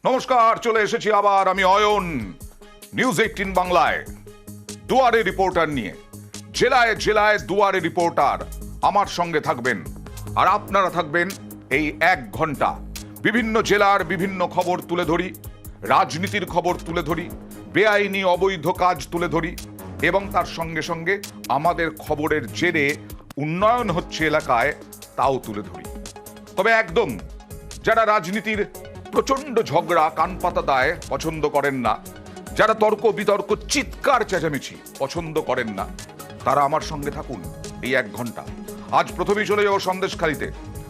নমস্কার, চলে এসেছি আবার আমি অয়ন নিউজ 18 বাংলায় দুয়ারে রিপোর্টার নিয়ে। জেলায় জেলায় দুয়ারে রিপোর্টার আমার সঙ্গে থাকবেন আর আপনারা থাকবেন এই 1 ঘন্টা। বিভিন্ন জেলার বিভিন্ন খবর তুলে ধরি, রাজনীতির খবর তুলে ধরি, বেআইনি অবৈধ কাজ তুলে ধরি এবং তার সঙ্গে সঙ্গে আমাদের খবরের জেরে উন্নয়ন হচ্ছে এলাকায় তাও তুলে ধরি। তবে একদম যারা রাজনীতির প্রচন্ড ঝগড়া কানপাতা দায় পছন্দ করেন না, যারা তর্ক বিতর্ক চিৎকার চেঁচামেচি পছন্দ করেন না, তারা আমার সঙ্গে থাকুন এই 1 ঘন্টা। আজ প্রথমেই চলে যাবো সন্দেশখালীতে।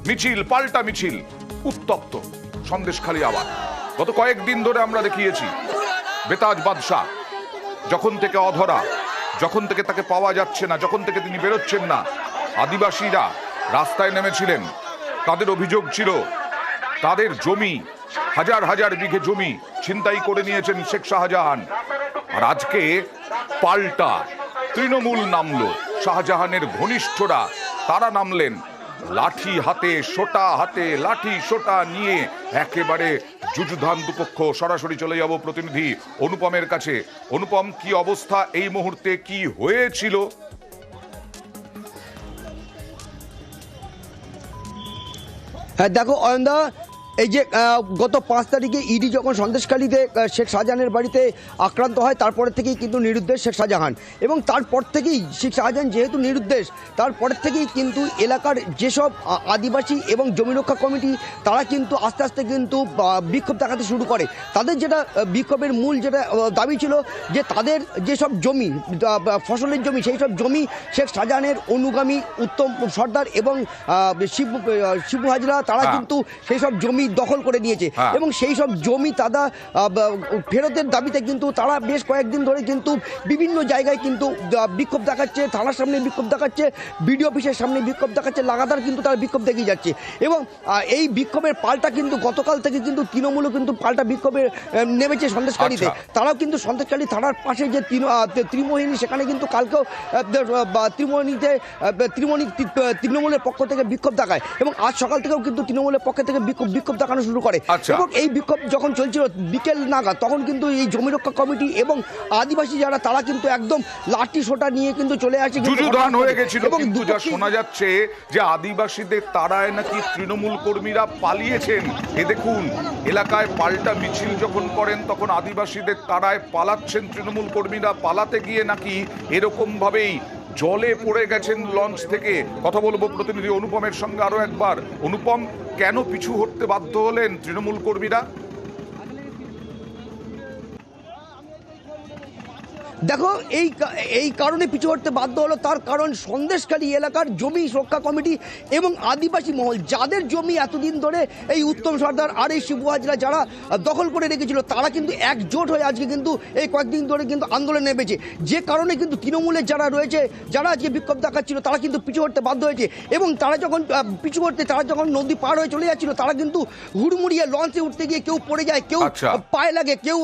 মিছিল, পাল্টা মিছিল, উত্তপ্ত সন্দেশখালী। আবার গত কয়েকদিন ধরে আমরা দেখিয়েছি বেতাজ বাদশাহ যখন থেকে অধরা, যখন থেকে তাকে পাওয়া যাচ্ছে না, যখন থেকে তিনি বেরোচ্ছেন না, আদিবাসীরা রাস্তায় নেমেছিলেন। তাদের অভিযোগ ছিল তাদের জমি, হাজার হাজার বিঘে জমি ছিনতাই করে নিয়েছেন শেখ শাহজাহান। আর আজকে পাল্টা তৃণমূল নামলো, শাহজাহানের ঘনিষ্ঠরা তারা নামলেন লাঠি হাতে, সোটা হাতে, লাঠি সোটা নিয়ে একেবারে যুযুধান দুপক্ষ। সরাসরি চলে যাব প্রতিনিধি অনুপমের কাছে। অনুপম, কি অবস্থা এই মুহূর্তে, কি হয়েছিল? হ্যাঁ দেখো অয়নদা, এই যে গত 5 তারিখে ইডি যখন সন্দেশখালীতে শেখ শাহজাহানের বাড়িতে আক্রান্ত হয়, তারপরের থেকেই কিন্তু নিরুদ্দেশ শেখ শাহজাহান। এবং তারপর থেকেই শেখ শাহজাহান যেহেতু নিরুদ্দেশ, তারপরের থেকেই কিন্তু এলাকার যেসব আদিবাসী এবং জমি রক্ষা কমিটি তারা কিন্তু আস্তে আস্তে কিন্তু বিক্ষোভ দেখাতে শুরু করে। তাদের যেটা বিক্ষোভের মূল যেটা দাবি ছিল যে তাদের যেসব জমি, ফসলের জমি, সেই সব জমি শেখ শাহজাহানের অনুগামী উত্তম সর্দার এবং শিবু হাজরা তারা কিন্তু সেই সব জমি দখল করে নিয়েছে। এবং সেই সব জমি তারা ফেরতের দাবিতে কিন্তু তারা বেশ কয়েকদিন ধরে কিন্তু বিভিন্ন জায়গায় কিন্তু বিক্ষোভ দেখাচ্ছে, থানার সামনে বিক্ষোভ দেখাচ্ছে, বিডিও অফিসের সামনে বিক্ষোভ দেখাচ্ছে, লাগাতার কিন্তু তারা বিক্ষোভ দেখিয়ে যাচ্ছে। এবং এই বিক্ষোভের পাল্টা কিন্তু গতকাল থেকে কিন্তু তৃণমূলও কিন্তু পাল্টা বিক্ষোভে নেমেছে সন্দেশখালীতে। তারাও কিন্তু সন্দেশখালী থানার পাশে যে ত্রিমোহিনী, সেখানে কিন্তু কালকেও তৃণমূলের পক্ষ থেকে বিক্ষোভ দেখায় এবং আজ সকাল থেকেও কিন্তু তৃণমূলের পক্ষ থেকে বিক্ষোভ দেখানো শুরু করে। এবং এই বিক্ষোভ যখন চলছিল বিকেল নাগাদ, তখন কিন্তু এই জমি রক্ষা কমিটি এবং আদিবাসী যারা তারা কিন্তু একদম লাঠি সোটা নিয়ে কিন্তু চলে আসে, যুযুধান হয়ে গেছিল। কিন্তু যা শোনা যাচ্ছে যে আদিবাসীদের তাড়ায় নাকি তৃণমূল কর্মীরা পালিয়েছেন। এ দেখুন, এলাকায় পাল্টা মিছিল যখন করেন তখন আদিবাসীদের তাড়ায় পালাচ্ছেন তৃণমূল কর্মীরা। পালাতে গিয়ে নাকি এরকম ভাবেই জলে পড়ে গেছেন লঞ্চ থেকে। কথা বলবো প্রতিনিধি অনুপমের সঙ্গে আরো একবার। অনুপম, কেন পিছু হটতে বাধ্য হলেন তৃণমূল কর্মীরা? দেখো, এই কারণে পিছু হটতে বাধ্য হলো, তার কারণ সন্দেশখালী এলাকার জমি রক্ষা কমিটি এবং আদিবাসী মহল, যাদের জমি এতদিন ধরে এই উত্তম সর্দার আর এই শিবু হাজরা যারা দখল করে রেখেছিল, তারা কিন্তু একজোট হয়ে আজকে কিন্তু এই কয়েকদিন ধরে কিন্তু আন্দোলন নেমেছে। যে কারণে কিন্তু তৃণমূলের যারা রয়েছে, যারা আজকে বিক্ষোভ দেখাচ্ছিল, তারা কিন্তু পিছু হটতে বাধ্য হয়েছে। এবং তারা যখন পিছু হটতে, তারা যখন নদী পার হয়ে চলে যাচ্ছিল, তারা কিন্তু হুড়মুড়িয়ে লঞ্চে উঠতে গিয়ে কেউ পড়ে যায়, কেউ পায়ে লাগে, কেউ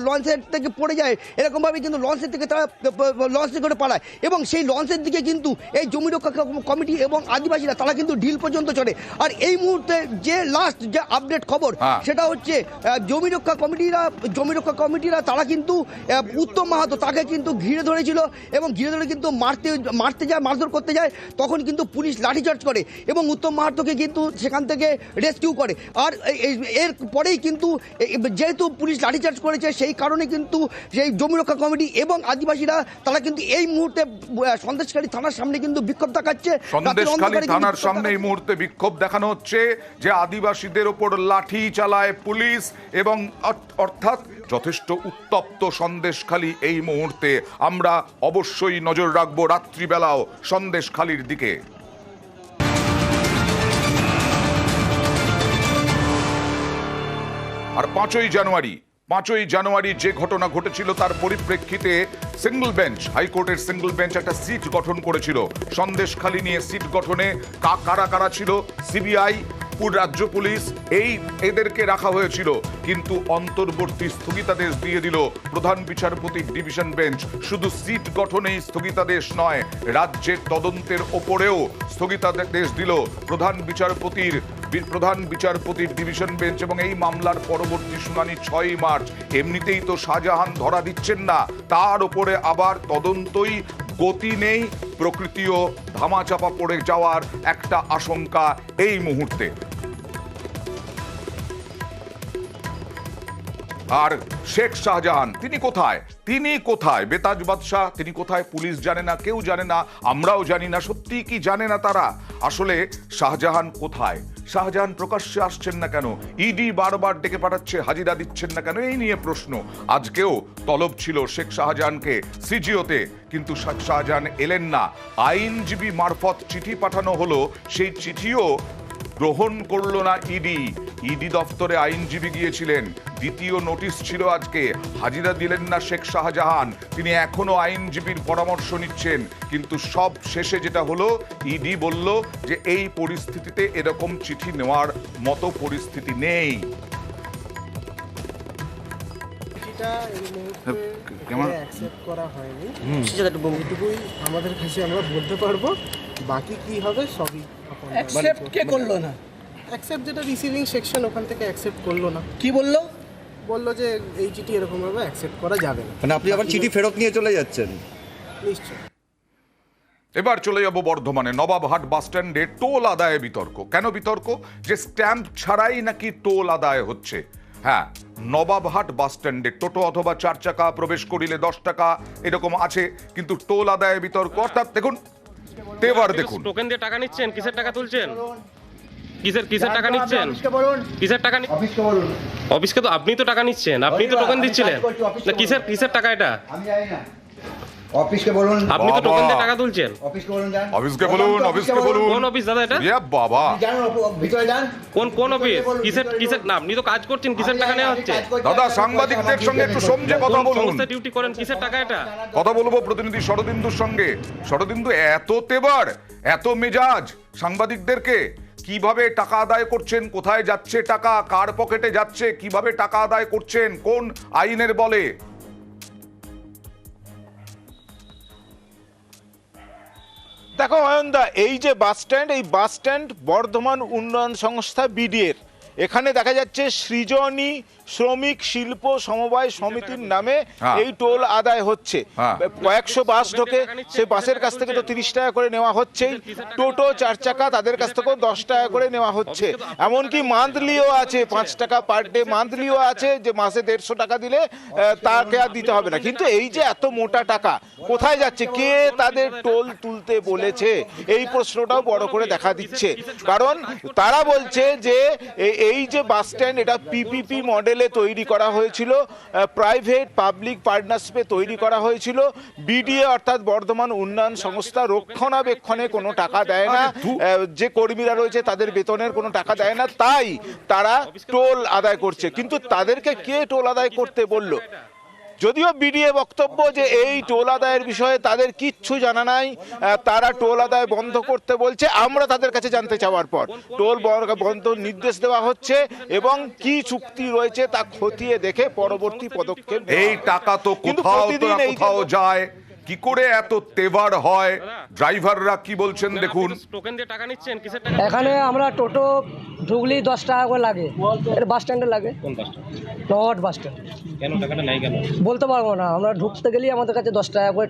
লঞ্চের থেকে পড়ে যায়। এরকমভাবে কিন্তু লঞ্চের থেকে তারা লঞ্চ করে পালায় এবং সেই লঞ্চের দিকে কিন্তু এই জমি রক্ষা কমিটি এবং আদিবাসীরা তারা কিন্তু ঢিল পর্যন্ত চড়ে। আর এই মুহূর্তে যে লাস্ট যে আপডেট খবর, সেটা হচ্ছে জমি রক্ষা কমিটিরা তারা কিন্তু উত্তম মাহাতো তাকে কিন্তু ঘিরে ধরেছিল এবং ঘিরে ধরে কিন্তু মারতে যায়, মারধর করতে যায়। তখন কিন্তু পুলিশ লাঠিচার্জ করে এবং উত্তম মাহাতোকে কিন্তু সেখান থেকে রেস্কিউ করে। আর এর পরেই কিন্তু যেহেতু পুলিশ লাঠিচার্জ করেছে, সেই কারণে কিন্তু সেই জমি রক্ষা কমিটি এবং আদিবাসীরা তারা কিন্তু এই মুহূর্তে সন্দেশখালী থানার সামনে কিন্তু বিক্ষোভ দেখাচ্ছে। সন্দেশখালী থানার সামনে এই মুহূর্তে বিক্ষোভ দেখানো হচ্ছে যে আদিবাসীদের ওপর লাঠি চালায় পুলিশ এবং অর্থাৎ যথেষ্ট উত্তপ্ত সন্দেশখালী এই মুহূর্তে। আমরা অবশ্যই নজর রাখবো রাত্রিবেলাও সন্দেশখালীর দিকে। আর 5ই জানুয়ারি যে ঘটনা ঘটেছিল তার পরিপ্রেক্ষিতে সিঙ্গল বেঞ্চ, হাইকোর্টের সিঙ্গল বেঞ্চ একটা সিট গঠন করেছিল সন্দেশখালী নিয়ে। সিট গঠনে কারা কারা ছিল? সিবিআই, রাজ্য পুলিশ, এদেরকে রাখা হয়েছিল। কিন্তু অন্তর্বর্তী স্থগিতাদেশ দিয়ে দিল প্রধান বিচারপতি ডিভিশন বেঞ্চ। শুধু সিট গঠনেই স্থগিতাদেশ নয়, রাজ্যের তদন্তের ওপরেও স্থগিতাদেশ দিল প্রধান বিচারপতির প্রধান বিচারপতির ডিভিশন বেঞ্চ এবং এই মামলার পরবর্তী শুনানি 6ই মার্চ। এমনিতেই তো শাহজাহান ধরা দিচ্ছেন না, তার উপরে আবার তদন্তই গতি নেই, প্রকৃতিও ধামাচাপা পড়ে যাওয়ার একটা আশঙ্কা এই মুহূর্তে। আর শেখ শাহজাহান তিনি কোথায় বেতাজ বাদশাহ তিনি কোথায়? পুলিশ জানে না, কেউ জানে না, আমরাও জানি না, সত্যি কি জানে না তারা? আসলে শাহজাহান কোথায়? শাহজাহান প্রকাশ্যে আসছেন না কেন? ইডি বারবার ডেকে পাঠাচ্ছে, হাজিরা দিচ্ছেন না কেন? এই নিয়ে প্রশ্ন। আজকেও তলব ছিল শেখ শাহজাহানকে সিজিওতে, কিন্তু শেখ শাহজাহান এলেন না। আইনজীবী মারফত চিঠি পাঠানো হলো, সেই চিঠিও গ্রহণ করলো না ইডি দফতরে আইনজীবী গিয়েছিলেন, দ্বিতীয় নোটিশ ছিল আজকে, হাজিরা দিলেন না শেখ শাহজাহান। তিনি এখনো আইনজীবীর পরামর্শ নিচ্ছেন, কিন্তু সব শেষে যেটা হলো, ইডি বলল যে এই পরিস্থিতিতে এরকম চিঠি নেওয়ার মতো পরিস্থিতি নেই। অ্যাকসেপ্ট করা হয়নি, এটুকুই আমাদের কাছে আমরা বলতে পারবো। বাকি কি হবে সবই অ্যাকসেপ্ট কে করলো না? অ্যাকসেপ্ট যেটা রিসিভিং সেকশন ওখান থেকে অ্যাকসেপ্ট করলো না। কি বললো? বললো যে এই চিঠি এরকম ভাবে অ্যাকসেপ্ট করা যাবে না। মানে আপনি আবার চিঠি ফেরত নিয়ে চলে যাচ্ছেন? নিশ্চয়। এবার চলে যাব বর্ধমানে। নবাবহাট বাস স্ট্যান্ডে টোল আদায়ে বিতর্ক। কেন বিতর্ক? যে স্ট্যাম্প ছাড়াই নাকি টোল আদায় হচ্ছে। হ্যাঁ, নবাবহাট বাস স্ট্যান্ডে টোটো অথবা 4 চাকা প্রবেশ করিলে 10 টাকা এরকম আছে, কিন্তু টোল আদায়ে বিতর্ক। অর্থাৎ দেখুন, তেবার দেখুন, টোকেন দিয়ে টাকা নিচ্ছেন, কিসের টাকা তুলছেন? কিসের টাকা নিচ্ছেন? কিসের টাকা? অফিসকে তো আপনি তো টাকা নিচ্ছেন, আপনি তো টোকেন দিচ্ছিলেন না। কিসের টাকা এটা? অফিসকে বলুন। আপনি তো টোকেন দিয়ে টাকা তুলছেন। অফিসকে বলুন যান। অফিসকে বলুন। কোন অফিস দাদা এটা? ইয়া বাবা, যান ভিতরে যান। কোন অফিস? কিসের না, আপনি তো কাজ করছেন, কিসের টাকা নেওয়া হচ্ছে? দাদা সাংবাদিকদের সঙ্গে একটু সমঝে কথা বলুন। সংস্থায় ডিউটি করেন, কিসের টাকা এটা? কথা বলবো প্রতিনিধি শরদিন্দুর সঙ্গে। শরদিন্দু, এত তেবার, এত মেজাজ সাংবাদিকদেরকে, কিভাবে টাকা আদায় করছেন, কোথায় যাচ্ছে টাকা, কার পকেটে যাচ্ছে, কিভাবে টাকা আদায় করছেন, কোন আইনের বলে? দেখো অয়নদা, এই যে বাস স্ট্যান্ড, এই বাস স্ট্যান্ড বর্ধমান উন্নয়ন সংস্থা বিডিএর। এখানে দেখা যাচ্ছে সৃজনী শ্রমিক শিল্প সমবায় সমিতির নামে এই টোল আদায় হচ্ছে। কয়েকশো বাস ঢোকে, সেই বাসের কাছ থেকে তো 30 টাকা করে নেওয়া হচ্ছেই। টোটো 4 চাকা তাদের কাছ থেকেও 10 টাকা করে নেওয়া হচ্ছে। এমনকি মান্থলিও আছে, 5 টাকা পার ডে মান্থলিও আছে, যে মাসে 150 টাকা দিলে তাকে আর দিতে হবে না। কিন্তু এই যে এত মোটা টাকা কোথায় যাচ্ছে, কে তাদের টোল তুলতে বলেছে, এই প্রশ্নটাও বড় করে দেখা দিচ্ছে। কারণ তারা বলছে যে এই যে বাস স্ট্যান্ড, এটা পিপিপি মডেলে তৈরি করা হয়েছিল, প্রাইভেট পাবলিক পার্টনারশিপে তৈরি করা হয়েছিল। বিডিএ অর্থাৎ বর্ধমান উন্নয়ন সংস্থা রক্ষণাবেক্ষণে কোনো টাকা দেয় না, যে কর্মীরা রয়েছে তাদের বেতনের কোনো টাকা দেয় না, তাই তারা টোল আদায় করছে। কিন্তু তাদেরকে কে টোল আদায় করতে বলল? যদিও বিডিএ বক্তব্য যে এই টোল আদায়ের বিষয়ে তাদের কিচ্ছু জানা নাই, তারা টোল আদায় বন্ধ করতে বলছে। আমরা তাদের কাছে জানতে চাওয়ার পর টোল বন্ধ নির্দেশ দেওয়া হচ্ছে এবং কি চুক্তি রয়েছে তা খতিয়ে দেখে পরবর্তী পদক্ষেপ। এই টাকা তো কোথাও যায়, কি করে এত তেবার হয়? ড্রাইভাররা কি বলছেন দেখুন। টোকেন দিয়ে টাকা নিচ্ছেন, কিসের টাকা? এখানে আমরা টোটো ঢুকলি 10 টাকা করে লাগে। এটা বাস স্ট্যান্ডে লাগে। কোন বাসটা? Nababhat bus stand. কেন টাকাটা নাই কেন বলতে পারবো না, আমরা ঢুকতে গেলেই আমাদের কাছে 10 টাকা করে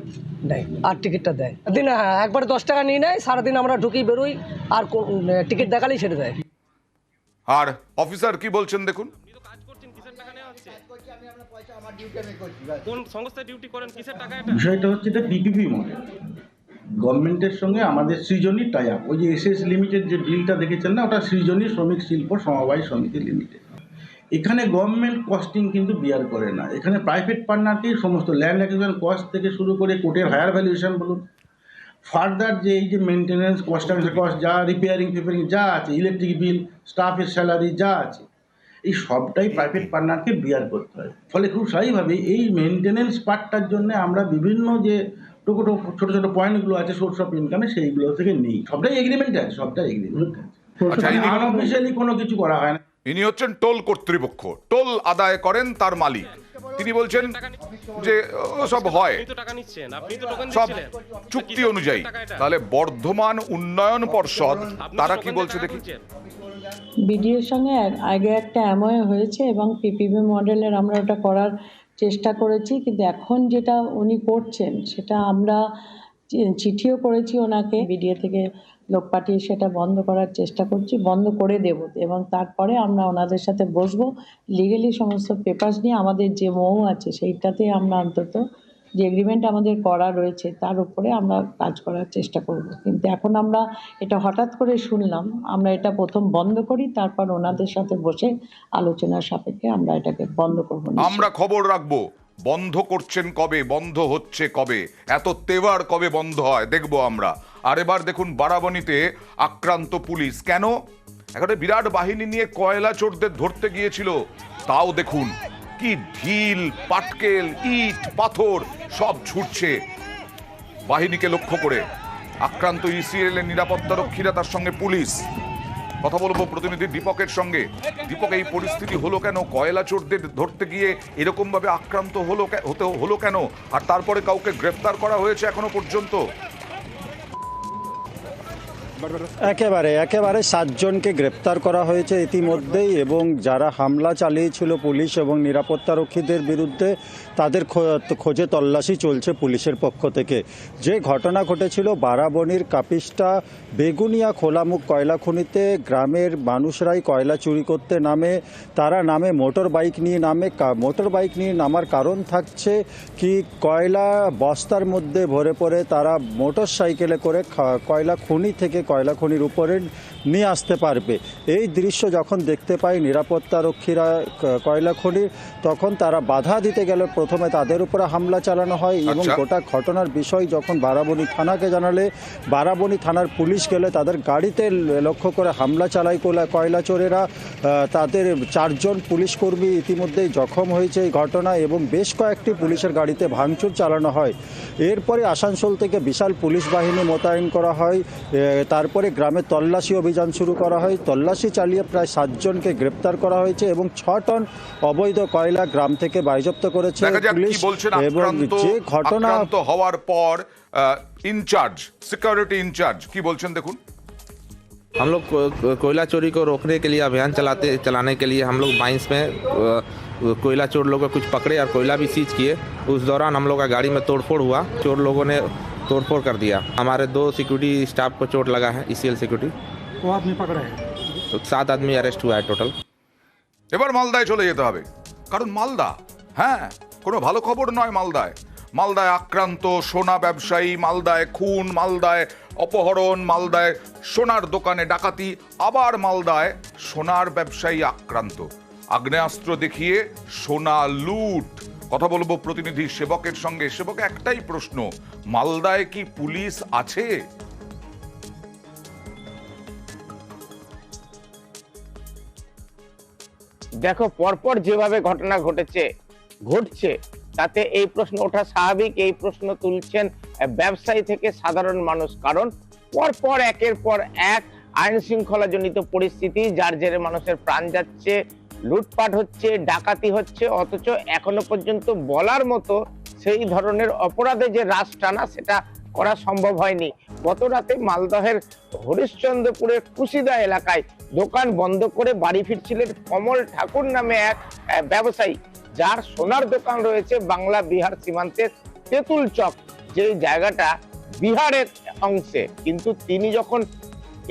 দেয়, আর টিকিটটা দেয় দিন। হ্যাঁ, একবার 10 টাকা নিয়ে নেয়, সারাদিন আমরা ঢুকি বেরোই, আর টিকিট দেখালেই ছেড়ে দেয়। আর অফিসার কি বলছেন দেখুন। কোন সংস্থায় ডিউটি করেন, কিসের টাকা এটা? বিষয়টা হচ্ছে এটা পিপিপি মডেল, গভর্নমেন্টের সঙ্গে আমাদের সৃজনী টাই আপ। ওই যে এসএস লিমিটেড যে ডিলটা দেখেছেন না, ওটা সৃজনী শ্রমিক শিল্প সমবায় সমিতি লিমিটেড। এখানে গভর্নমেন্ট কস্টিং কিন্তু বিয়ার করে না, এখানে প্রাইভেট পার্টনারকেই সমস্ত ল্যান্ড অ্যাকুইজিশন কস্ট থেকে শুরু করে কোর্টের হায়ার ভ্যালুয়েশন বলুন, ফার্দার যে এই যে মেনটেন্যান্স কস্ট যা রিপেয়ারিং যা আছে, ইলেকট্রিক বিল, স্টাফের স্যালারি যা আছে, এই সবটাই প্রাইভেট পার্টনারকে বিয়ার করতে হয়। ফলে খুব স্বাভাবিকভাবে এই মেনটেনেন্স পার্টটার জন্য আমরা বিভিন্ন যে ছোটো ছোটো পয়েন্টগুলো আছে সোর্স অফ ইনকামে, সেইগুলো থেকে নেই। সবটাই এগ্রিমেন্ট আছে, আনঅফিসিয়ালি কোনো কিছু করা হয় না। ইনি হচ্ছেন টোল কর্তৃপক্ষ, টোল আদায় করেন তার মালিক। তিনি বলছেন যে সব হয় আপনি তো টাকা নিচ্ছেন, আপনি তো টোকেন সব দিচ্ছিলেন। চুক্তি কিসের অনুযায়ী। টাকা এটা? তাহলে বর্ধমান উন্নয়ন পর্ষদ আপনি তারা তো কি টোকেন বলছে দিয়ে টাকা দেখি। তুলছেন। বিডিএর সঙ্গে আগে একটা এমওএ হয়েছে এবং পিপিপি মডেলের আমরা ওটা করার চেষ্টা করেছি, কিন্তু এখন যেটা উনি করছেন সেটা আমরা চিঠিও করেছি ওনাকে, বিডিএ থেকে লোক পাঠিয়ে সেটা বন্ধ করার চেষ্টা করছি, বন্ধ করে দেব এবং তারপরে আমরা ওনাদের সাথে বসবো, লিগালি সমস্ত পেপারস নিয়ে আমাদের যে মৌ আছে সেইটাতে আমরা অন্তত যে এগ্রিমেন্ট আমাদের করা রয়েছে তার উপরে আমরা কাজ করার চেষ্টা করব। কিন্তু এখন আমরা এটা হঠাৎ করে শুনলাম, আমরা এটা প্রথম বন্ধ করি, তারপর ওনাদের সাথে বসে আলোচনার সাপেক্ষে আমরা এটাকে বন্ধ করব। আমরা খবর রাখবো বন্ধ করছেন কবে, বন্ধ হচ্ছে কবে, এত তেবার কবে বন্ধ হয় দেখবো আমরা। আর এবার দেখুন বারাবণীতে আক্রান্ত পুলিশ কেন, এখানে বিরাট বাহিনী নিয়ে কয়লা চোরদের ধরতে গিয়েছিল, তাও দেখুন কি ঢিল পাটকেল ইট পাথর সব ছুটছে বাহিনীকে লক্ষ্য করে। আক্রান্ত ইসিএল এর নিরাপত্তা রক্ষীরা, তার সঙ্গে পুলিশ। কথা বলবো প্রতিনিধি দীপকের সঙ্গে। দীপক, এই পরিস্থিতি হলো কেন? কয়লা চোরদের ধরতে গিয়ে এরকম ভাবে আক্রান্ত হলো কেন? আর তারপরে কাউকে গ্রেফতার করা হয়েছে এখনো পর্যন্ত? একেবারে 7 জনকে গ্রেপ্তার করা হয়েছে ইতিমধ্যেই, এবং যারা হামলা চালিয়েছিল পুলিশ এবং নিরাপত্তারক্ষীদের বিরুদ্ধে তাদের খোঁজে তল্লাশি চলছে পুলিশের পক্ষ থেকে। যে ঘটনা ঘটেছিল বারাবণীর কাপিস্টা বেগুনিয়া খোলামুখ কয়লা খনিতে, গ্রামের মানুষরাই কয়লা চুরি করতে নামে, তারা নামে মোটর বাইক নিয়ে নামার কারণ থাকছে কি, কয়লা বস্তার মধ্যে ভরে পড়ে তারা মোটর সাইকেলে করে কয়লা খনি থেকে কয়লা খনির উপরে নিয়ে আসতে পারবে। এই দৃশ্য যখন দেখতে পায় নিরাপত্তারক্ষীরা কয়লা খনির, তখন তারা বাধা দিতে গেলে প্রথমে তাদের উপরে হামলা চালানো হয় এবং গোটা ঘটনার বিষয় যখন বারাবণী থানাকে জানালে, বারাবণী থানার পুলিশ গেলে তাদের গাড়িতে লক্ষ্য করে হামলা চালায় কয়লা চোরেরা। তাদের 4 জন পুলিশ কর্মী ইতিমধ্যেই জখম হয়েছে এই ঘটনা, এবং বেশ কয়েকটি পুলিশের গাড়িতে ভাঙচুর চালানো হয়। এরপরে আসানসোল থেকে বিশাল পুলিশ বাহিনী মোতায়েন করা হয়, তারপরে গ্রামে তল্লাশি অভিযান শুরু করা হয়। তল্লাশি চালিয়ে প্রায় 7 জনকে গ্রেপ্তার করা হয়েছে এবং 6 টন অবৈধ কয়লা গ্রাম থেকে বাজেয়াপ্ত করেছে পুলিশ। এবং যে ঘটনা হওয়ার পর इंचार्ज सिक्योरिटी इंचार्ज की बोलছেন দেখুন। हम लोग कोयला चोरी को रोकने के लिए अभियान चलाने के लिए हम लोग माइंस में कोयला चोर लोग कुछ पकड़े और कोयला भी सीज किए। उस दौरान हम लोग का गाड़ी में तोड़फोड़ हुआ, चोर लोगों ने तोड़फोड़ कर दिया। हमारे 2 सिक्योरिटी स्टाफ को चोट लगा है, ECL सिक्योरिटी। वो आदमी पकड़ा है, 7 आदमी अरेस्ट हुआ है टोटल। এবার মালদায় চলে যেতে হবে, কারণ মালদা, হ্যাঁ, কোনো ভালো খবর নয়। মালদায় আক্রান্ত সোনা ব্যবসায়ী, মালদায় খুন, মালদায় অপহরণ, মালদায় সোনার দোকানে ডাকাতি, আবার মালদায় সোনার ব্যবসায়ী আক্রান্ত, আগ্নেয়াস্ত্র দেখিয়ে সোনা লুট। কথা বলবো প্রতিনিধি সেবকের সঙ্গে। সেবক, একটাই প্রশ্ন, মালদায় কি পুলিশ আছে? দেখো, পরপর যেভাবে ঘটনা ঘটছে তাতে এই প্রশ্ন ওঠা স্বাভাবিক। এই প্রশ্ন তুলছেন ব্যবসায়ী থেকে সাধারণ মানুষ, কারণ পরপর একের পর এক আইন শৃঙ্খলা জনিত পরিস্থিতি, যার জেরে মানুষের প্রাণ যাচ্ছে, লুটপাট হচ্ছে, ডাকাতি হচ্ছে, অথচ এখনো পর্যন্ত বলার মতো সেই ধরনের অপরাধে যে রাশ টানা সেটা করা সম্ভব হয়নি। গত রাতে মালদহের হরিশ্চন্দ্রপুরের কুশিদা এলাকায় দোকান বন্ধ করে বাড়ি ফিরছিলেন কমল ঠাকুর নামে এক ব্যবসায়ী, যার সোনার দোকান রয়েছে বাংলা বিহার সীমান্তের তেঁতুল চক, যে জায়গাটা বিহারের অংশে। কিন্তু তিনি যখন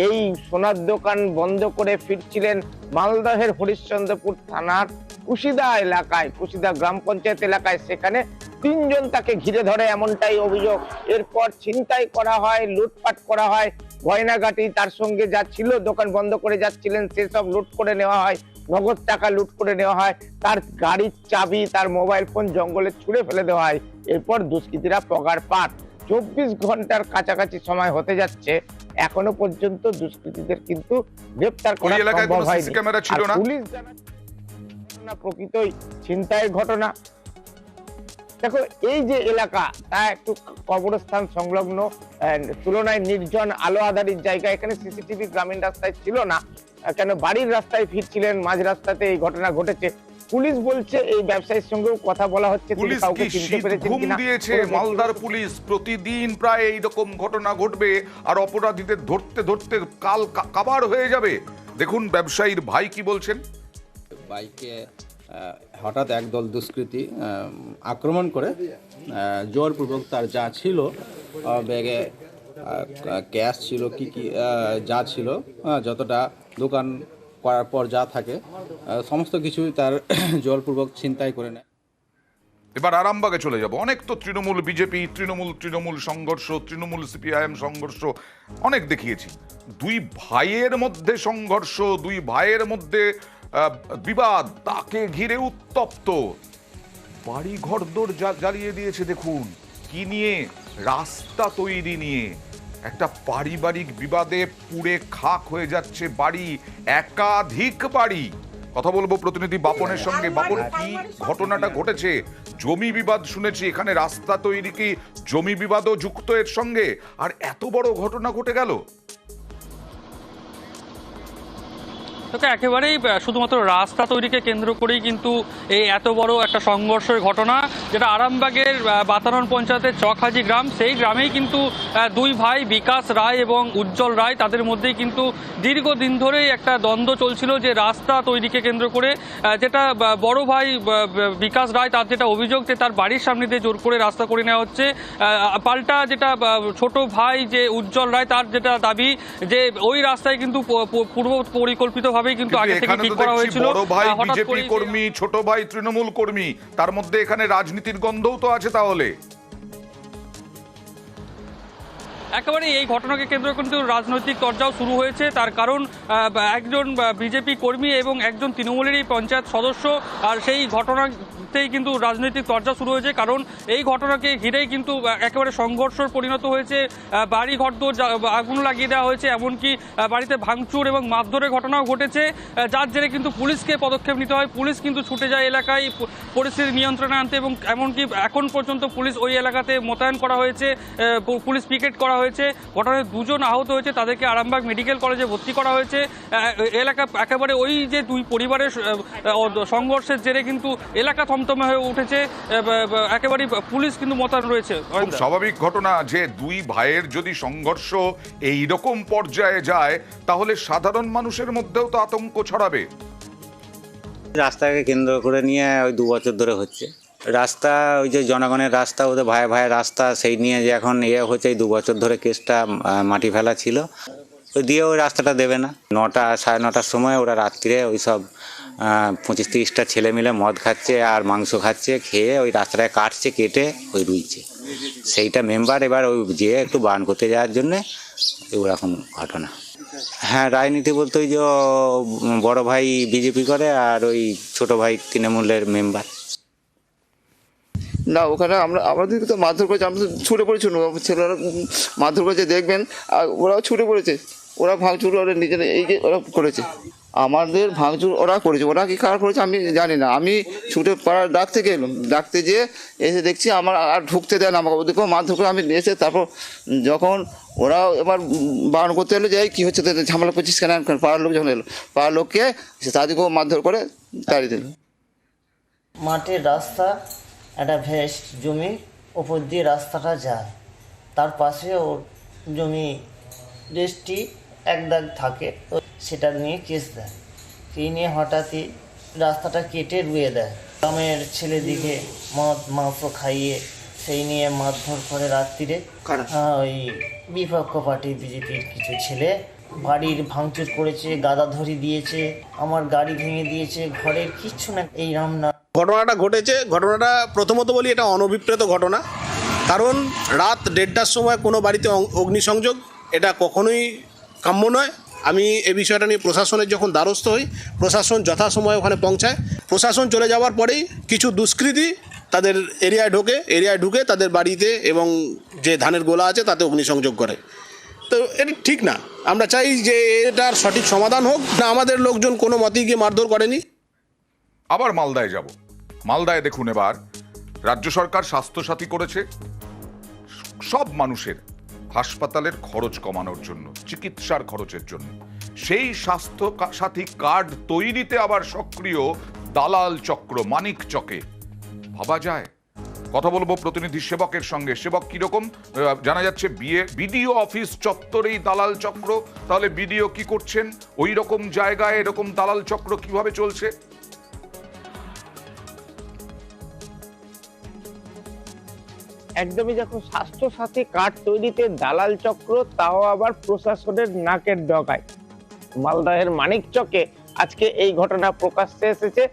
এই সোনার দোকান বন্ধ করে ফিরছিলেন মালদহের হরিশ্চন্দ্রপুর থানার কুশিদা এলাকায়, কুশিদা গ্রাম পঞ্চায়েত এলাকায়, সেখানে 3 জন তাকে ঘিরে ধরে, এমনটাই অভিযোগ। এরপর ছিনতাই করা হয়, লুটপাট করা হয়, গয়নাগাটি তার সঙ্গে যা ছিল, দোকান বন্ধ করে যাচ্ছিলেন সেসব লুট করে নেওয়া হয়, নগদ টাকা লুট করে নেওয়া হয়, তার গাড়ির চাবি, তার মোবাইল ফোন জঙ্গলে ছুঁড়ে ফেলে দেওয়া হয়। এরপর দুষ্কৃতীরা পগার পাট। 24 ঘন্টার কাছাকাছি সময় হতে যাচ্ছে, এখনো পর্যন্ত দুষ্কৃতীদের কিন্তু গ্রেফতার করা সম্ভব হয়নি। পুলিশ জানাচ্ছে প্রকৃতই ছিনতাইয়ের ঘটনা। দেখো, এই যে এলাকা তা একটু কবরস্থান সংলগ্ন, তুলনায় নির্জন আলো আধারির জায়গা। এখানে সিসিটিভি গ্রামীণ রাস্তায় ছিল না, কেন বাড়ির রাস্তায় ফিরছিলেন, মাঝ রাস্তাতে এই ঘটনা ঘটেছে। পুলিশ বলছে এই ব্যবসায়ীর সঙ্গেও কথা বলা হচ্ছে, তিনি পুলিশ কাউকে কি চিনতে শীত পেরেছেন ঘুম কিনা দিয়েছে? কোনো ব্যক্তি- মালদার পুলিশ প্রতিদিন প্রায় এইরকম ঘটনা ঘটবে আর অপরাধীদের ধরতে ধরতে কাল কাবার হয়ে যাবে। দেখুন ব্যবসায়ীর ভাই কি বলছেন। বাইকে হঠাৎ একদল দুষ্কৃতী আক্রমণ করে জোরপূর্বক তার যা ছিল ব্যাগে ক্যাশ ছিল কি যা ছিল যতটা দোকান করার পর যা থাকে সমস্ত কিছুই তার জোরপূর্বক ছিনতাই করে নেয়। এবার আরামবাগে চলে যাব। অনেক তো তৃণমূল বিজেপি, তৃণমূল সংঘর্ষ, তৃণমূল সিপিআইএম সংঘর্ষ অনেক দেখিয়েছি। দুই ভাইয়ের মধ্যে সংঘর্ষ, দুই ভাইয়ের মধ্যে বিবাদ, তাকে ঘিরে উত্তপ্ত, বাড়ি ঘরদোর জ্বালিয়ে দিয়েছে। দেখুন কি নিয়ে? রাস্তা তৈরি নিয়ে। একটা পারিবারিক বিবাদে পুড়ে খাক হয়ে যাচ্ছে বাড়ি, একাধিক বাড়ি। কথা বলবো প্রতিনিধি বাপনের সঙ্গে। বাপন, কি ঘটনাটা ঘটেছে? জমি বিবাদ শুনেছি, এখানে রাস্তা তৈরি কি জমি বিবাদও যুক্ত এর সঙ্গে? আর এত বড় ঘটনা ঘটে গেল। তোকে একেবারেই শুধুমাত্র রাস্তা তৈরিকে কেন্দ্র করেই কিন্তু এই এত বড় একটা সংঘর্ষের ঘটনা, যেটা আরামবাগের বাতানন পঞ্চায়েতের চকহাজি গ্রাম। সেই গ্রামেই কিন্তু দুই ভাই বিকাশ রায় এবং উজ্জ্বল রায়, তাদের মধ্যেই কিন্তু দীর্ঘদিন ধরেই একটা দ্বন্দ্ব চলছিল যে রাস্তা তৈরিকে কেন্দ্র করে। যেটা বড় ভাই বিকাশ রায়, তার যেটা অভিযোগ যে তার বাড়ির সামনে দিয়ে জোর করে রাস্তা করে নেওয়া হচ্ছে। পাল্টা যেটা ছোট ভাই যে উজ্জ্বল রায়, তার যেটা দাবি যে ওই রাস্তায় কিন্তু পূর্ব পরিকল্পিত কিন্তু আগে থেকে ঠিক করা হয়েছিল। বড় ভাই বিজেপি কর্মী, ছোট ভাই তৃণমূল কর্মী, তার মধ্যে এখানে রাজনীতির গন্ধও তো আছে। তাহলে একেবারে এই ঘটনাকে কেন্দ্র করে কিন্তু রাজনৈতিক চর্চাও শুরু হয়েছে। তার কারণ একজন বিজেপি কর্মী এবং একজন তৃণমূলেরই পঞ্চায়েত সদস্য, আর সেই ঘটনাতেই কিন্তু রাজনৈতিক চর্চা শুরু হয়েছে। কারণ এই ঘটনাকে ঘিরেই কিন্তু একেবারে সংঘর্ষের পরিণত হয়েছে। বাড়ি ঘরদোর আগুন লাগিয়ে দেওয়া হয়েছে, এমনকি বাড়িতে ভাঙচুর এবং মারধরের ঘটনাও ঘটেছে, যার জেরে কিন্তু পুলিশকে পদক্ষেপ নিতে হয়। পুলিশ কিন্তু ছুটে যায় এলাকায় পরিস্থিতি নিয়ন্ত্রণে আনতে, এবং এমনকি এখন পর্যন্ত পুলিশ ওই এলাকাতে মোতায়েন করা হয়েছে, পুলিশ পিকেট করা হয়েছে। ঘটনায় দুজন আহত হয়েছে, তাদেরকে আরামবাগ মেডিকেল কলেজে ভর্তি করা হয়েছে। এলাকা একেবারে ওই যে দুই পরিবারের সংঘর্ষের জেরে কিন্তু এলাকা থমথমে হয়ে উঠেছে, একেবারে পুলিশ কিন্তু মোতায়েন রয়েছে। খুব স্বাভাবিক ঘটনা যে দুই ভাইয়ের যদি সংঘর্ষ এই রকম পর্যায়ে যায়, তাহলে সাধারণ মানুষের মধ্যেও তো আতঙ্ক ছড়াবে। রাস্তাকে কেন্দ্র করে নিয়ে ওই 2 বছর ধরে হচ্ছে রাস্তা, ওই যে জনগণের রাস্তা, ওদের ভাই ভাইয়ের রাস্তা, সেই নিয়ে যে এখন হচ্ছে এই 2 বছর ধরে কেসটা মাটি ফেলা ছিল। ওই দিয়ে ওই রাস্তাটা দেবে না। 9টা সাড়ে 9টার সময় ওরা রাত্রিরে ওই সব 25-30টা ছেলে মিলে মদ খাচ্ছে আর মাংস খাচ্ছে, খেয়ে ওই রাস্তাটায় কাটছে, কেটে ওই রুইছে। সেইটা মেম্বার এবার ওই যেয়ে একটু বারণ করতে যাওয়ার জন্যে ওরকম ঘটনা। হ্যাঁ, রাজনীতি বলতে ওই যে বড় ভাই বিজেপি করে আর ওই ছোট ভাই তৃণমূলের মেম্বার। না, ওখানে আমাদেরকে তো মারধর করেছে, আমরা তো ছুটে পড়েছি, ছেলেরা মারধর করেছে দেখবেন, আর ওরাও ছুটে পড়েছে। ওরা ভাঙচুর ওরা নিজেরা এই যে ওরা করেছে, আমাদের ভাঙচুর ওরা করেছে। ওরা কি কার করেছে আমি জানি না। আমি ছুটে পাড়ার ডাকতে গেলাম, ডাকতে যেয়ে এসে দেখছি আমার আর ঢুকতে দেয় না আমাকে, ওদেরকেও মারধর করে আমি এসে তারপর যখন ওরা এবার বারণ করতে এলো যে কী হচ্ছে, ঝামেলা করছিস কেন, পাড়ার লোক যখন এলো, পাড়ার লোককে তাদেরকেও মারধর করে তাড়িয়ে দিল। মাটির রাস্তা, একটা ভেস্ট জমি, ওপর দিয়ে রাস্তাটা যায়, তার পাশে ওর জমি রেস্ট্রি এক দাগ থাকে, তো সেটা নিয়ে কেস দেয়। এই নিয়ে হঠাৎই রাস্তাটা কেটে রুয়ে দেয়। গ্রামের ছেলেদিকে মদ মাংস খাইয়ে সেই নিয়ে মারধর করে রাত্রিরে। ওই বিপক্ষ পার্টি বিজেপির কিছু ছেলে বাড়ির ভাঙচুর করেছে, গাদা ধরি দিয়েছে, আমার গাড়ি ভেঙে দিয়েছে, ঘরের কিচ্ছু না। এই রামনা ঘটনাটা ঘটেছে, ঘটনাটা প্রথমত বলি এটা অনভিপ্রেত ঘটনা। কারণ রাত 1:30টার সময় কোনো বাড়িতে অগ্নিসংযোগ এটা কখনোই কাম্য নয়। আমি এই বিষয়টা নিয়ে প্রশাসনের যখন দ্বারস্থ হই, প্রশাসন যথাসময়ে ওখানে পৌঁছায়। প্রশাসন চলে যাওয়ার পরেই কিছু দুষ্কৃতী তাদের এরিয়ায় ঢুকে তাদের বাড়িতে এবং যে ধানের গোলা আছে তাতে অগ্নিসংযোগ করে। তো এটা ঠিক না। আমরা চাই যে এটার সঠিক সমাধান হোক। না, আমাদের লোকজন কোনো মতেই গিয়ে মারধর করেনি। আবার মালদায় যাব। মালদায় দেখুন, এবার রাজ্য সরকার স্বাস্থ্যসাথী করেছে সব মানুষের হাসপাতালের খরচ কমানোর জন্য, চিকিৎসার খরচের জন্য। সেই স্বাস্থ্য সাথী কার্ড তৈরিতে আবার সক্রিয় দালাল চক্র মানিক চকে, ভাবা যায়? কথা বলবো প্রতিনিধি সেবকের সঙ্গে। সেবক কিরকম? জানা যাচ্ছে বিডিও অফিস চত্বরেই দালাল চক্র। তাহলে বিডিও কি করছেন ওই রকম জায়গায়? এরকম দালাল চক্র কিভাবে চলছে? একদমই, যখন স্বাস্থ্যসাথী কার্ড তৈরিতে দালাল চক্র, তাও আবার প্রশাসনের নাকের ডগায়। মালদহের মানিকচকে আজকে এই ঘটনা প্রকাশ্যে এসেছে।